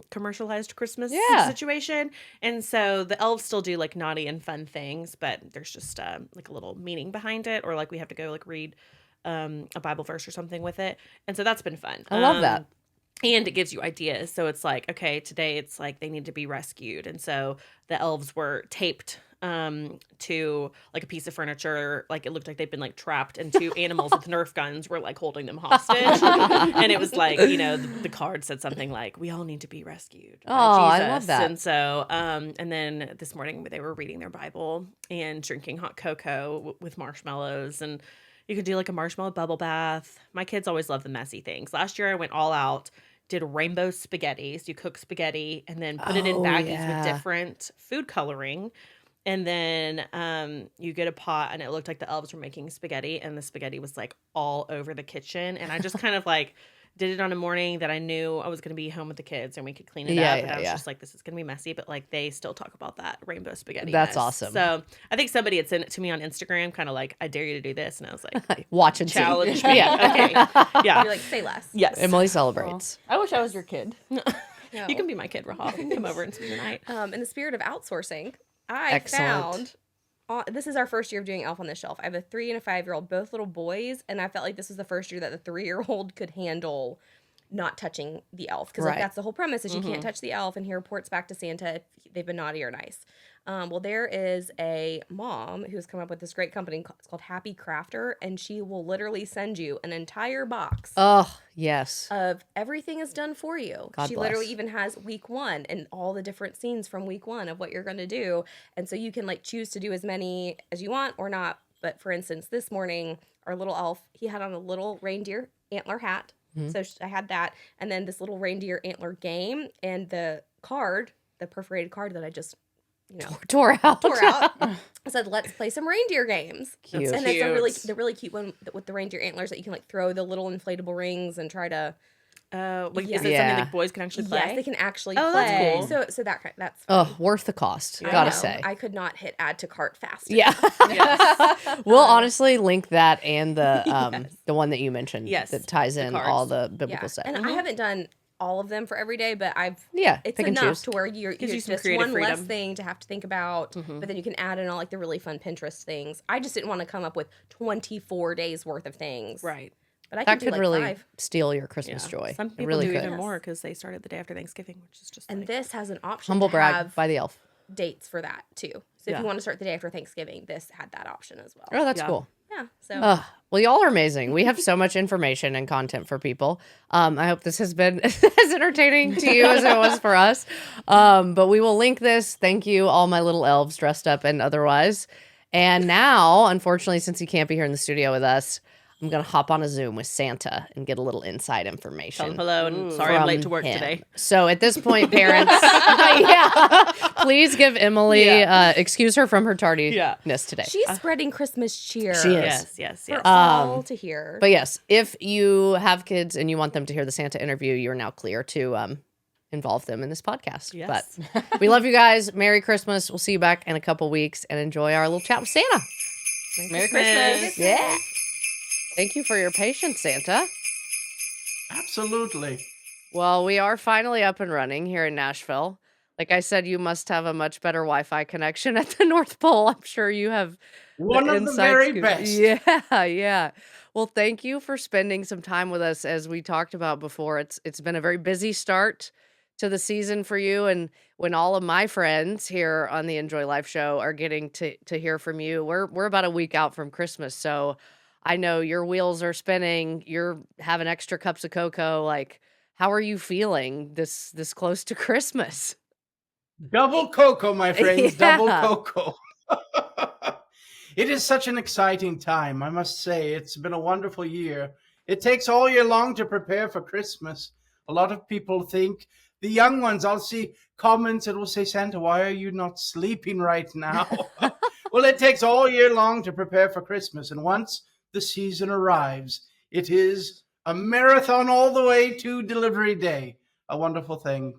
commercialized Christmas situation. And so the elves still do like naughty and fun things, but there's just like a little meaning behind it, or like we have to go like read a Bible verse or something with it. And so that's been fun. I love that. And it gives you ideas. So it's like, okay, today it's like they need to be rescued. And so the elves were taped to like a piece of furniture. Like it looked like they'd been like trapped, and two animals with Nerf guns were like holding them hostage. And it was like, you know, the card said something like, we all need to be rescued by Oh, Jesus. I love that. And so, and then this morning they were reading their Bible and drinking hot cocoa with marshmallows, and you could do like a marshmallow bubble bath. My kids always love the messy things. Last year I went all out, did rainbow spaghetti. So you cook spaghetti and then put it in baggies with different food coloring. And then you get a pot, and it looked like the elves were making spaghetti, and the spaghetti was like all over the kitchen. And I just kind of like did it on a morning that I knew I was going to be home with the kids and we could clean it up. And I was just like, this is going to be messy, but like they still talk about that rainbow spaghetti. That's mess. awesome. So I think somebody had sent it to me on Instagram, kind of like, I dare you to do this. And I was like, Watch and see. challenge me. Okay. Yeah. You're like, say less. Yes. Emily celebrates. I wish I was your kid. No. You can be my kid, Rahaf. You can come over and spend the night. In the spirit of outsourcing, I Excellent. found this is our first year of doing Elf on the Shelf. I have a 3 and a 5-year-old, both little boys, and I felt like this was the first year that the 3-year-old could handle not touching the elf, because like, Right. that's the whole premise, is you can't touch the elf, and he reports back to Santa if they've been naughty or nice. Well, there is a mom who's come up with this great company. It's called Happy Crafter, and she will literally send you an entire box Oh, yes. of everything is done for you. God She bless. literally even has week 1 and all the different scenes from week 1 of what you're going to do. And so you can like choose to do as many as you want or not. But for instance, this morning, our little elf, he had on a little reindeer antler hat. So I had that. And then this little reindeer antler game, and the card, the perforated card that I just, Tore out. tore out, said, let's play some reindeer games. Cute. And it's a Cute. the really cute one with the reindeer antlers that you can like throw the little inflatable rings and try to Like, is Yeah. it something Yeah. like boys can actually play? Yes, they can actually Oh, play. that's cool. So that's Oh, worth the cost. I Gotta know. say. I could not hit add to cart fast Yeah. Yes. We'll honestly link that and the Yes. the one that you mentioned Yes, that ties the in all cards. the biblical Yeah. stuff. And I haven't done all of them for every day, but Yeah, it's pick and enough choose. to where you're Gives you some just creative one less freedom. thing to have to think about, but then you can add in all like the really fun Pinterest things. I just didn't want to come up with 24 days worth of things. Right. But I That could do could like really 5. steal your Christmas joy. Some It people really do could. even more because they started the day after Thanksgiving, which is just And like, this has an option Humble to brag have by the elf. dates for that too. So if Yeah. you want to start the day after Thanksgiving, this had that option as well. Oh, that's Yeah. cool. Yeah. So Well, y'all are amazing. We have so much information and content for people. I hope this has been as entertaining to you as it was for us. But we will link this. Thank you, all my little elves dressed up and otherwise. And now, unfortunately, since you can't be here in the studio with us, I'm going to hop on a Zoom with Santa and get a little inside information. tell them hello and sorry I'm late from to work him. today. So at this point, parents, yeah, please give Emily, excuse her from her tardiness today. she's spreading Christmas cheer. She is. Yes. For all to hear. But yes, if you have kids and you want them to hear the Santa interview, you're now clear to involve them in this podcast. Yes. But we love you guys. Merry Christmas. We'll see you back in a couple weeks and enjoy our little chat with Santa. Merry Christmas. Yeah. Thank you for your patience, Santa. Absolutely. Well, we are finally up and running here in Nashville. Like I said, you must have a much better Wi-Fi connection at the North Pole. I'm sure you have One of the inside very scoop. best. Yeah. Well, thank you for spending some time with us. As we talked about before, it's been a very busy start to the season for you. And when all of my friends here on the Enjoy Life show are getting to hear from you, we're about a week out from Christmas. So I know your wheels are spinning. You're having extra cups of cocoa. Like, how are you feeling this close to Christmas? Double cocoa, my friends. Double Yeah. cocoa. It is such an exciting time, I must say. It's been a wonderful year. It takes all year long to prepare for Christmas. A lot of people think, the young ones, I'll see comments that will say, Santa, why are you not sleeping right now? Well, it takes all year long to prepare for Christmas. And once the season arrives, it is a marathon all the way to delivery day. A wonderful thing.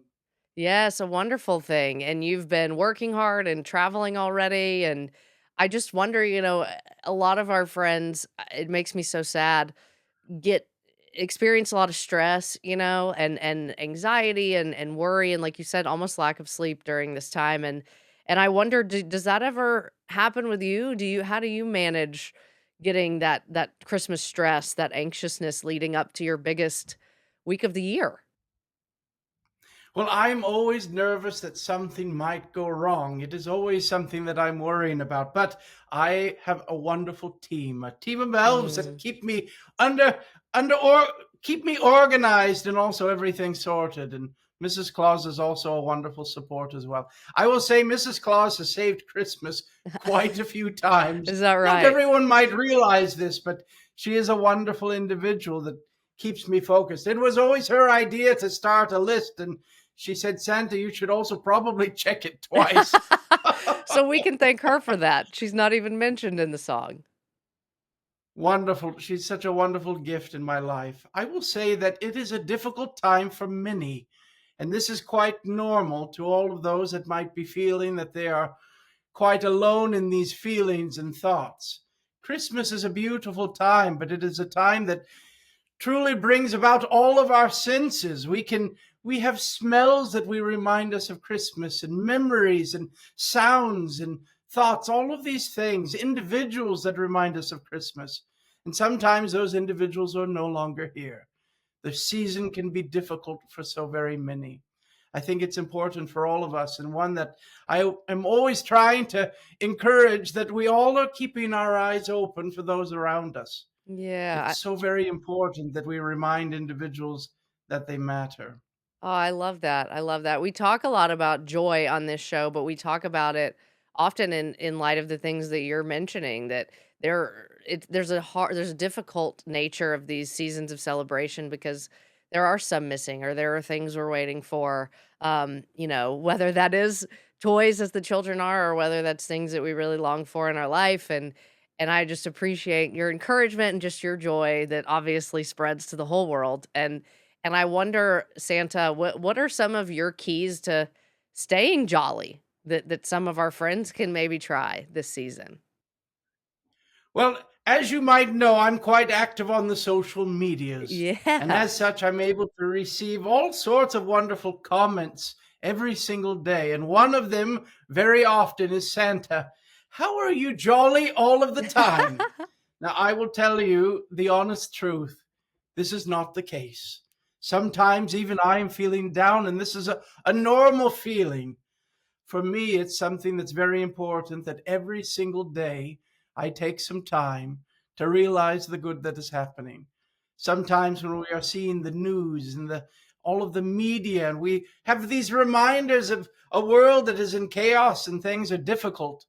Yes, a wonderful thing. And you've been working hard and traveling already. And I just wonder, a lot of our friends, it makes me so sad, experience a lot of stress, and anxiety and worry. And like you said, almost lack of sleep during this time. And I wonder, does that ever happen with you? How do you manage getting that Christmas stress, that anxiousness leading up to your biggest week of the year? Well, I'm always nervous that something might go wrong. It is always something that I'm worrying about. But I have a wonderful team, a team of elves that keep me keep me organized and also everything sorted. And Mrs. Claus is also a wonderful support as well. I will say Mrs. Claus has saved Christmas quite a few times. Is that right? Not everyone might realize this, but she is a wonderful individual that keeps me focused. It was always her idea to start a list, and she said, Santa, you should also probably check it twice. So we can thank her for that. She's not even mentioned in the song. Wonderful. She's such a wonderful gift in my life. I will say that it is a difficult time for many, and this is quite normal to all of those that might be feeling that they are quite alone in these feelings and thoughts. Christmas is a beautiful time, but it is a time that truly brings about all of our senses. We have smells that we remind us of Christmas, and memories and sounds and thoughts, all of these things, individuals that remind us of Christmas. And sometimes those individuals are no longer here. The season can be difficult for so very many. I think it's important for all of us, and one that I am always trying to encourage, that we all are keeping our eyes open for those around us. Yeah. It's so very important that we remind individuals that they matter. Oh, I love that. I love that. We talk a lot about joy on this show, but we talk about it often in light of the things that you're mentioning, that there's a difficult nature of these seasons of celebration because there are some missing, or there are things we're waiting for. Whether that is toys as the children are, or whether that's things that we really long for in our life. And I just appreciate your encouragement and just your joy that obviously spreads to the whole world. And And I wonder, Santa, what are some of your keys to staying jolly that some of our friends can maybe try this season? Well, as you might know, I'm quite active on the social medias. And Yeah. as such, I'm able to receive all sorts of wonderful comments every single day. And one of them very often is Santa, how are you jolly all of the time? Now, I will tell you the honest truth. This is not the case. Sometimes even I am feeling down, and this is a normal feeling. For me, it's something that's very important that every single day I take some time to realize the good that is happening. Sometimes when we are seeing the news and the all of the media, and we have these reminders of a world that is in chaos and things are difficult.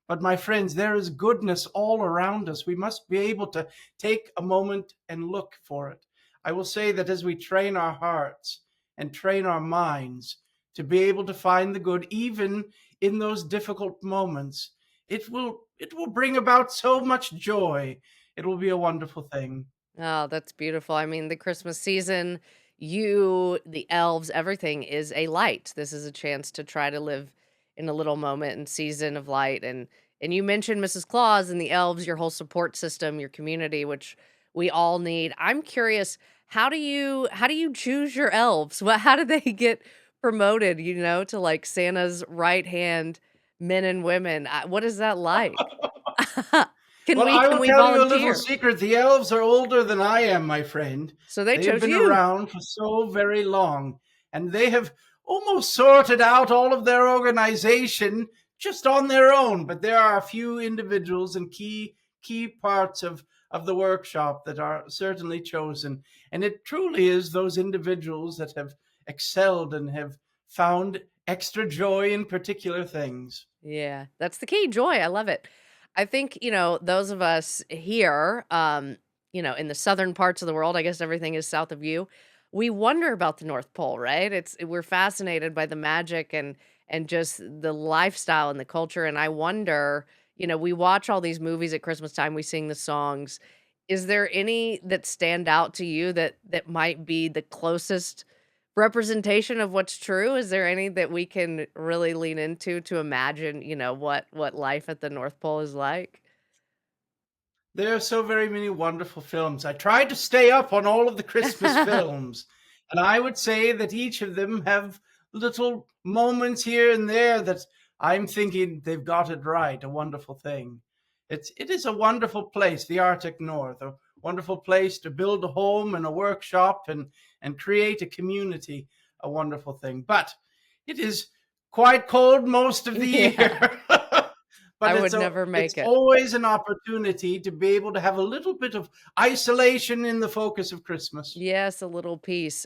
But my friends, there is goodness all around us. We must be able to take a moment and look for it. I will say that as we train our hearts and train our minds to be able to find the good, even in those difficult moments, it will bring about so much joy. It will be a wonderful thing. Oh, that's beautiful. I mean, the Christmas season, you, the elves, everything is a light. This is a chance to try to live in a little moment and season of light. And you mentioned Mrs. Claus and the elves, your whole support system, your community, which we all need. I'm curious, how do you choose your elves? How do they get promoted, to like Santa's right hand men and women? What is that like? Can Well, we I can will we tell you a little volunteer? secret. The elves are older than I am, my friend. So they They have chose been you. around for so very long, and they have almost sorted out all of their organization just on their own. But there are a few individuals and key parts of the workshop that are certainly chosen. And it truly is those individuals that have excelled and have found extra joy in particular things. Yeah, that's the key, joy. I love it. I think, those of us here, in the southern parts of the world, I guess everything is south of you. We wonder about the North Pole, right? We're fascinated by the magic and just the lifestyle and the culture. And I wonder, we watch all these movies at Christmas time, we sing the songs. Is there any that stand out to you that might be the closest representation of what's true? Is there any that we can really lean into to imagine, what life at the North Pole is like? There are so very many wonderful films. I tried to stay up on all of the Christmas films, and I would say that each of them have little moments here and there that I'm thinking they've got it right. A wonderful thing. It is a wonderful place, the Arctic North, a wonderful place to build a home and a workshop and create a community. A wonderful thing, but it is quite cold most of the Yeah, year. I But would never it's make it. always an opportunity to be able to have a little bit of isolation in the focus of Christmas. Yes, a little piece.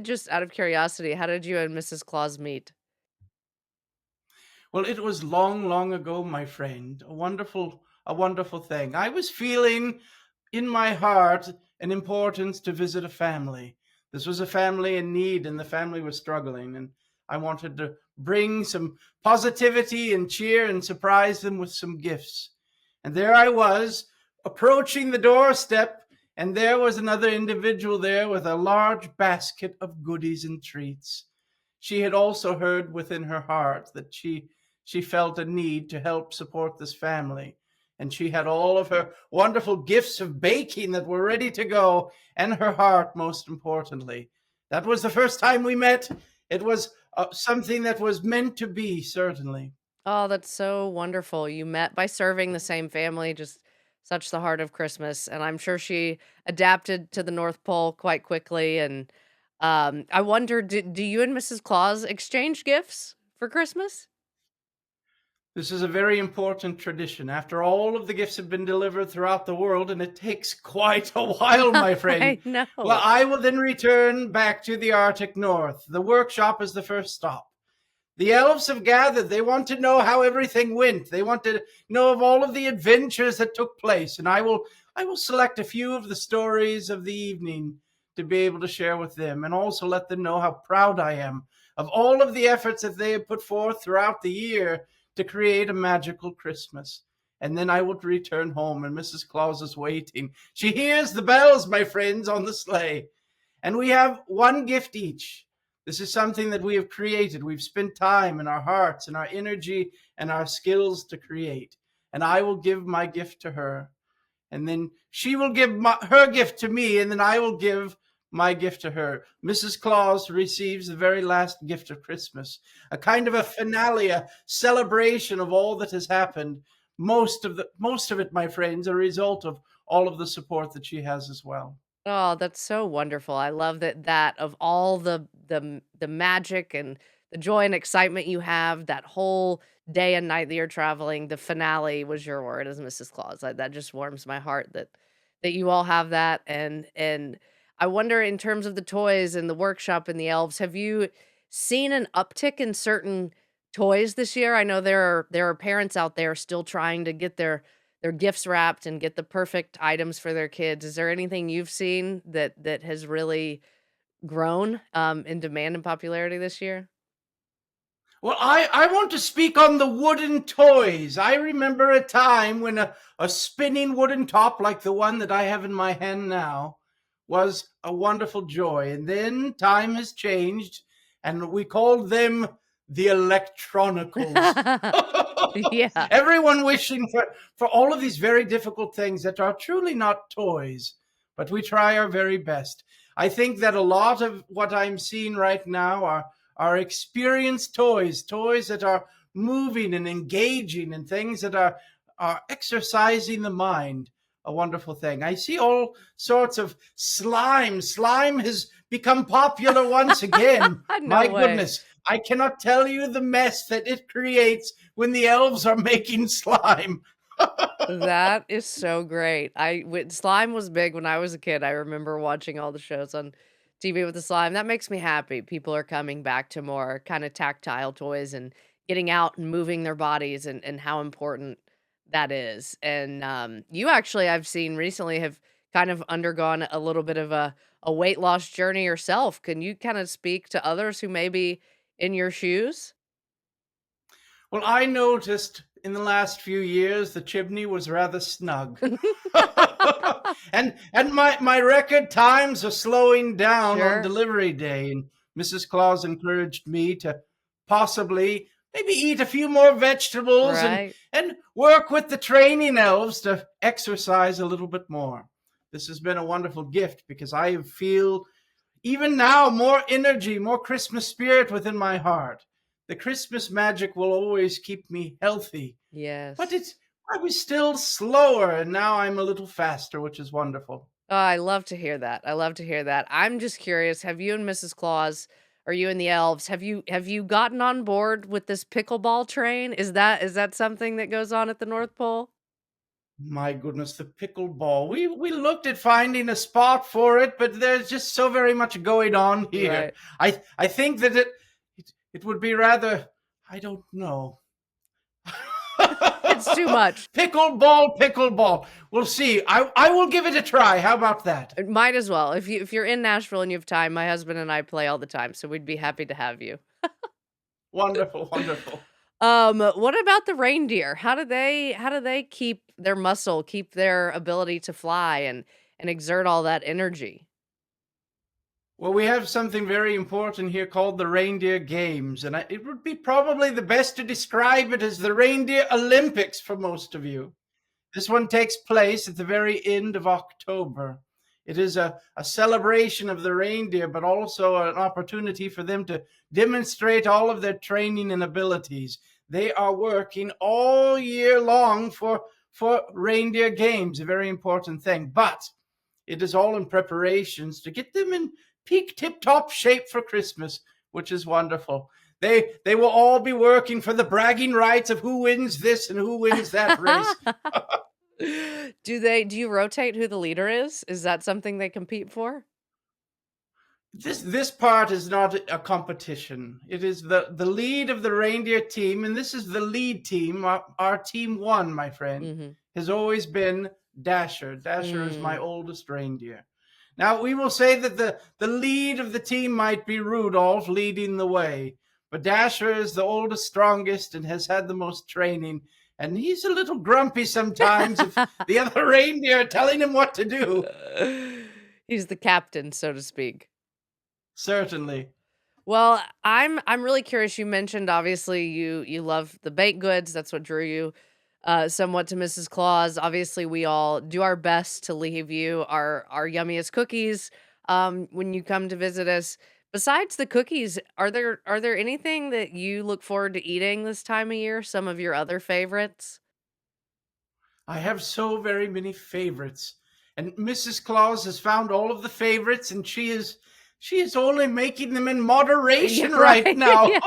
Just out of curiosity, how did you and Mrs. Claus meet? Well, it was long, long ago, my friend. A wonderful thing. I was feeling in my heart an importance to visit a family. This was a family in need, and the family was struggling. And I wanted to bring some positivity and cheer and surprise them with some gifts. And there I was, approaching the doorstep, and there was another individual there with a large basket of goodies and treats. She had also heard within her heart that she felt a need to help support this family. And she had all of her wonderful gifts of baking that were ready to go, and her heart, most importantly. That was the first time we met. It was something that was meant to be, certainly. Oh, that's so wonderful. You met by serving the same family, just such the heart of Christmas. And I'm sure she adapted to the North Pole quite quickly. And I wonder, do you and Mrs. Claus exchange gifts for Christmas? This is a very important tradition. After all of the gifts have been delivered throughout the world, and it takes quite a while, my friend. I Well, know. I will then return back to the Arctic North. The workshop is the first stop. The elves have gathered. They want to know how everything went. They want to know of all of the adventures that took place. And I will select a few of the stories of the evening to be able to share with them, and also let them know how proud I am of all of the efforts that they have put forth throughout the year to create a magical Christmas. And then I will return home, and Mrs. Claus is waiting. She hears the bells, my friends, on the sleigh. And we have one gift each. This is something that we have created. We've spent time and our hearts and our energy and our skills to create. And I will give my gift to her. And then she will give her gift to me, and then I will give my gift to her. Mrs. Claus receives the very last gift of Christmas, a kind of a finale, a celebration of all that has happened. Most of it, my friends, a result of all of the support that she has as well. Oh, that's so wonderful. I love that of all the magic and the joy and excitement you have, that whole day and night that you're traveling, the finale was your word as Mrs. Claus. That just warms my heart that you all have that. And I wonder, in terms of the toys and the workshop and the elves, have you seen an uptick in certain toys this year? I know there are parents out there still trying to get their gifts wrapped and get the perfect items for their kids. Is there anything you've seen that has really grown in demand and popularity this year? Well, I want to speak on the wooden toys. I remember a time when a spinning wooden top like the one that I have in my hand now was a wonderful joy. And then time has changed, and we called them the electronicals. Yeah. Everyone wishing for all of these very difficult things that are truly not toys, but we try our very best. I think that a lot of what I'm seeing right now are experienced toys that are moving and engaging, and things that are exercising the mind. A wonderful thing. I see all sorts of slime. Slime has become popular once again. No My way. goodness, I cannot tell you the mess that it creates when the elves are making slime. That is so great. Slime was big when I was a kid. I remember watching all the shows on TV with the slime. That makes me happy. People are coming back to more kind of tactile toys and getting out and moving their bodies, and how important that is. And you actually, I've seen recently, have kind of undergone a little bit of a weight loss journey yourself. Can you kind of speak to others who may be in your shoes? Well, I noticed in the last few years the chimney was rather snug. and my record times are slowing down Sure. on delivery day. And Mrs. Claus encouraged me to possibly maybe eat a few more vegetables Right. and work with the training elves to exercise a little bit more. This has been a wonderful gift because I feel even now more energy, more Christmas spirit within my heart. The Christmas magic will always keep me healthy. Yes. But I was still slower, and now I'm a little faster, which is wonderful. Oh, I love to hear that. I love to hear that. I'm just curious, have you and Mrs. Claus, or you and the elves, have you gotten on board with this pickleball train? Is that something that goes on at the North Pole? My goodness, the pickleball. We looked at finding a spot for it, but there's just so very much going on here. Right. I think that it would be rather, I don't know. It's too much. Pickleball. We'll see. I will give it a try. How about that? Might as well. If you're in Nashville and you have time, my husband and I play all the time, so we'd be happy to have you. Wonderful. What about the reindeer? How do they keep their muscle, keep their ability to fly and exert all that energy? Well, we have something very important here called the Reindeer Games, and it would be probably the best to describe it as the Reindeer Olympics for most of you. This one takes place at the very end of October. It is a celebration of the reindeer, but also an opportunity for them to demonstrate all of their training and abilities. They are working all year long for reindeer games, a very important thing. But it is all in preparations to get them in peak tip-top shape for Christmas, which is wonderful. They will all be working for the bragging rights of who wins this and who wins that race. Do you rotate who the leader is? Is that something they compete for? This part is not a competition. It is the lead of the reindeer team, and this is the lead team. Our team one, my friend, Mm-hmm. has always been Dasher. Dasher is my Mm. oldest reindeer. Now, we will say that the lead of the team might be Rudolph leading the way, but Dasher is the oldest, strongest, and has had the most training. And he's a little grumpy sometimes if the other reindeer are telling him what to do. He's the captain, so to speak. Certainly. Well, I'm really curious. You mentioned obviously you love the baked goods. That's what drew you somewhat to Mrs. Claus. Obviously, we all do our best to leave you our yummiest cookies when you come to visit us. Besides the cookies, are there anything that you look forward to eating this time of year? Some of your other favorites? I have so very many favorites, and Mrs. Claus has found all of the favorites, and she is only making them in Yeah, moderation right right. now. Yeah.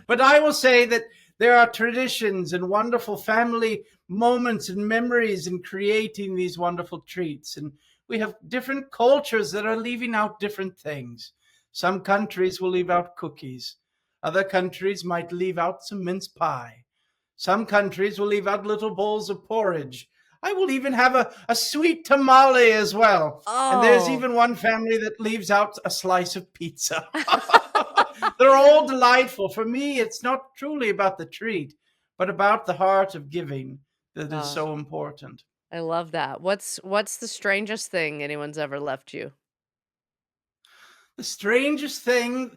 But I will say that there are traditions and wonderful family moments and memories in creating these wonderful treats, and we have different cultures that are leaving out different things. Some countries will leave out cookies. Other countries might leave out some mince pie. Some countries will leave out little bowls of porridge. I will even have a sweet tamale as well. And there's Oh. even one family that leaves out a slice of pizza. They're all delightful. For me, it's not truly about the treat, but about the heart of giving that is Oh, so important. I love that. What's the strangest thing anyone's ever left you? The strangest thing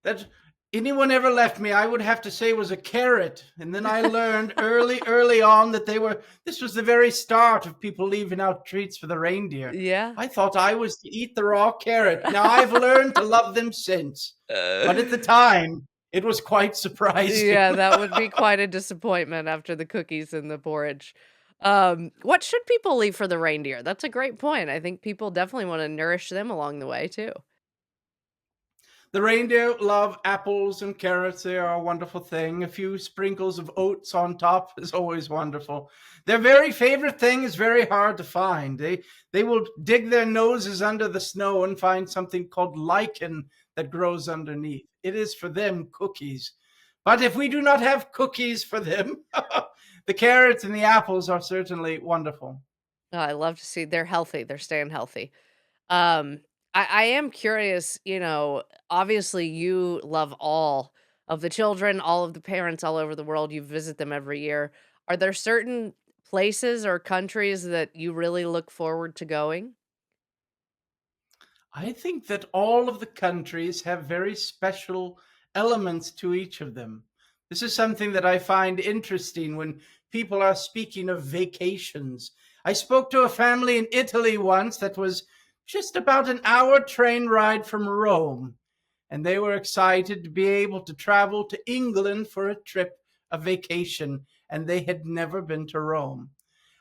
that anyone ever left me, I would have to say, was a carrot. And then I learned early on that this was the very start of people leaving out treats for the reindeer. Yeah. I thought I was to eat the raw carrot. Now I've learned to love them since. But at the time, it was quite surprising. Yeah, that would be quite a disappointment after the cookies and the porridge. What should people leave for the reindeer? That's a great point. I think people definitely want to nourish them along the way too. The reindeer love apples and carrots. They are a wonderful thing. A few sprinkles of oats on top is always wonderful. Their very favorite thing is very hard to find. They will dig their noses under the snow and find something called lichen that grows underneath. It is for them cookies. But if we do not have cookies for them, the carrots and the apples are certainly wonderful. Oh, I love to see they're healthy. They're staying healthy. Um, I am curious, obviously you love all of the children, all of the parents all over the world. You visit them every year. Are there certain places or countries that you really look forward to going? I think that all of the countries have very special elements to each of them. This is something that I find interesting when people are speaking of vacations. I spoke to a family in Italy once that was just about an hour train ride from Rome, and they were excited to be able to travel to England for a trip, a vacation, and they had never been to Rome.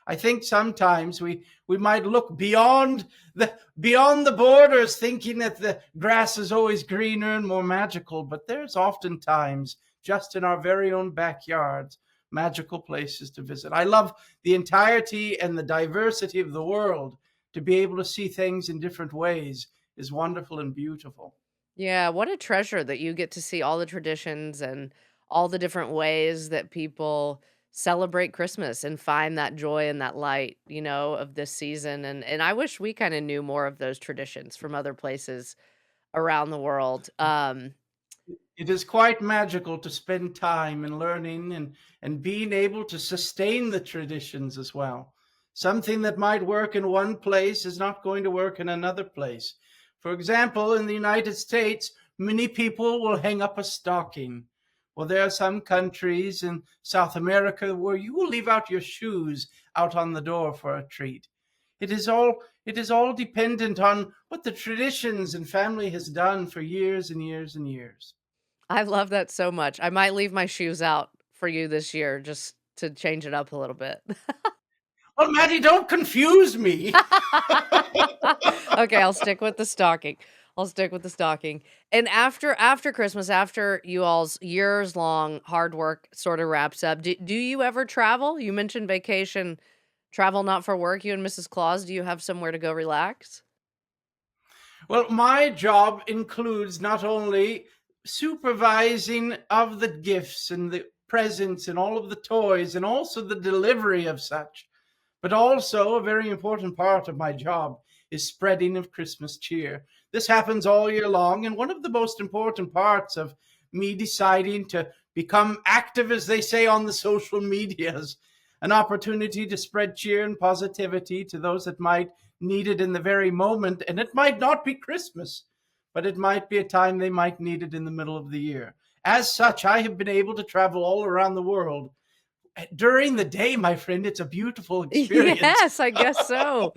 I think sometimes we might look beyond the borders, thinking that the grass is always greener and more magical, but there's oftentimes just in our very own backyards magical places to visit. I love the entirety and the diversity of the world. To be able to see things in different ways is wonderful and beautiful. Yeah, what a treasure that you get to see all the traditions and all the different ways that people celebrate Christmas and find that joy and that light, of this season. And I wish we kind of knew more of those traditions from other places around the world. It is quite magical to spend time in learning and being able to sustain the traditions as well. Something that might work in one place is not going to work in another place. For example, in the United States, many people will hang up a stocking. Well, there are some countries in South America where you will leave out your shoes out on the door for a treat. It is all dependent on what the traditions and family has done for years and years and years. I love that so much. I might leave my shoes out for you this year just to change it up a little bit. Well, Maddie, don't confuse me. Okay, I'll stick with the stocking. I'll stick with the stocking. And after Christmas, after you all's years long hard work sort of wraps up, do you ever travel? You mentioned vacation, travel not for work. You and Mrs. Claus, do you have somewhere to go relax? Well, my job includes not only supervising of the gifts and the presents and all of the toys and also the delivery of such, but also a very important part of my job is spreading of Christmas cheer. This happens all year long, and one of the most important parts of me deciding to become active, as they say, on the social medias, an opportunity to spread cheer and positivity to those that might need it in the very moment. And it might not be Christmas, but it might be a time they might need it in the middle of the year. As such, I have been able to travel all around the world. During the day, my friend, it's a beautiful experience. Yes, I guess so.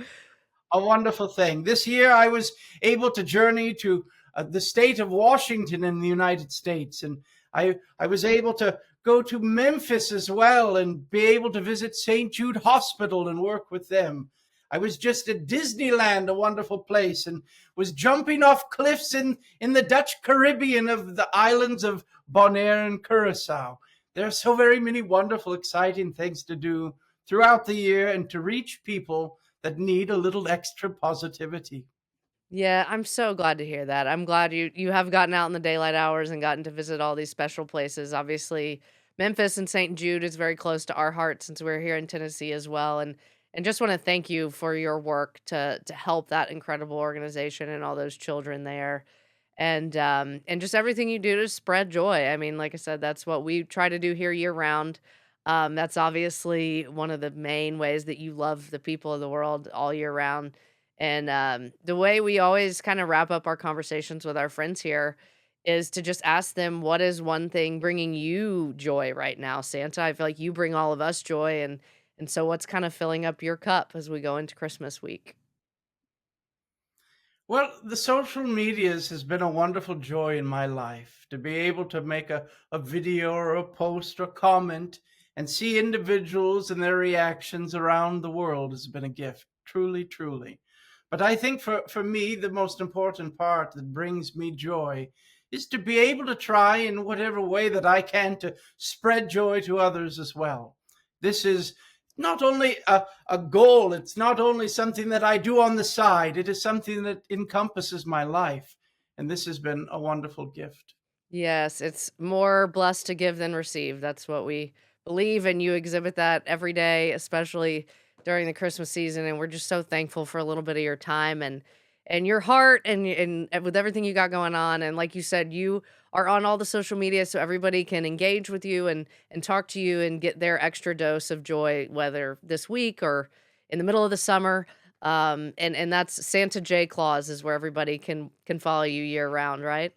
A wonderful thing. This year, I was able to journey to the state of Washington in the United States, and I was able to go to Memphis as well and be able to visit St. Jude Hospital and work with them. I was just at Disneyland, a wonderful place, and was jumping off cliffs in the Dutch Caribbean of the islands of Bonaire and Curacao. There are so very many wonderful, exciting things to do throughout the year and to reach people that need a little extra positivity. Yeah, I'm so glad to hear that. I'm glad you have gotten out in the daylight hours and gotten to visit all these special places. Obviously, Memphis and St. Jude is very close to our hearts since we're here in Tennessee as well. And just want to thank you for your work to help that incredible organization and all those children there. And just everything you do to spread joy. I mean, like I said, that's what we try to do here year round. That's obviously one of the main ways that you love the people of the world all year round. And the way we always kind of wrap up our conversations with our friends here is to just ask them, what is one thing bringing you joy right now, Santa? I feel like you bring all of us joy. And so what's kind of filling up your cup as we go into Christmas week? Well, the social medias has been a wonderful joy in my life. To be able to make a video or a post or comment and see individuals and their reactions around the world has been a gift. Truly, truly. But I think for me, the most important part that brings me joy is to be able to try in whatever way that I can to spread joy to others as well. This is not only a goal, it's not only something that I do on the side, it is something that encompasses my life. And this has been a wonderful gift. Yes, it's more blessed to give than receive. That's what we believe, and you exhibit that every day, especially during the Christmas season. And we're just so thankful for a little bit of your time and your heart and with everything you got going on. And like you said, you are on all the social media so everybody can engage with you and talk to you and get their extra dose of joy, whether this week or in the middle of the summer. And that's Santa J. Claus is where everybody can follow you year round, right?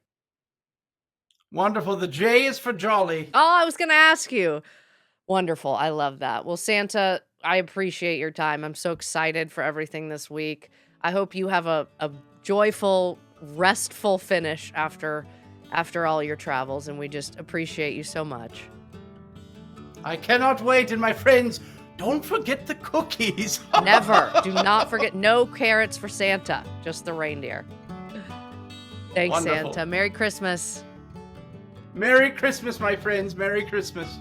Wonderful. The J is for jolly. Oh, I was going to ask you. Wonderful. I love that. Well, Santa, I appreciate your time. I'm so excited for everything this week. I hope you have a joyful, restful finish after all your travels, and we just appreciate you so much. I cannot wait, and my friends, don't forget the cookies. Never. Do not forget, no carrots for Santa, just the reindeer. Thanks, Wonderful. Santa. Merry Christmas. Merry Christmas, my friends. Merry Christmas.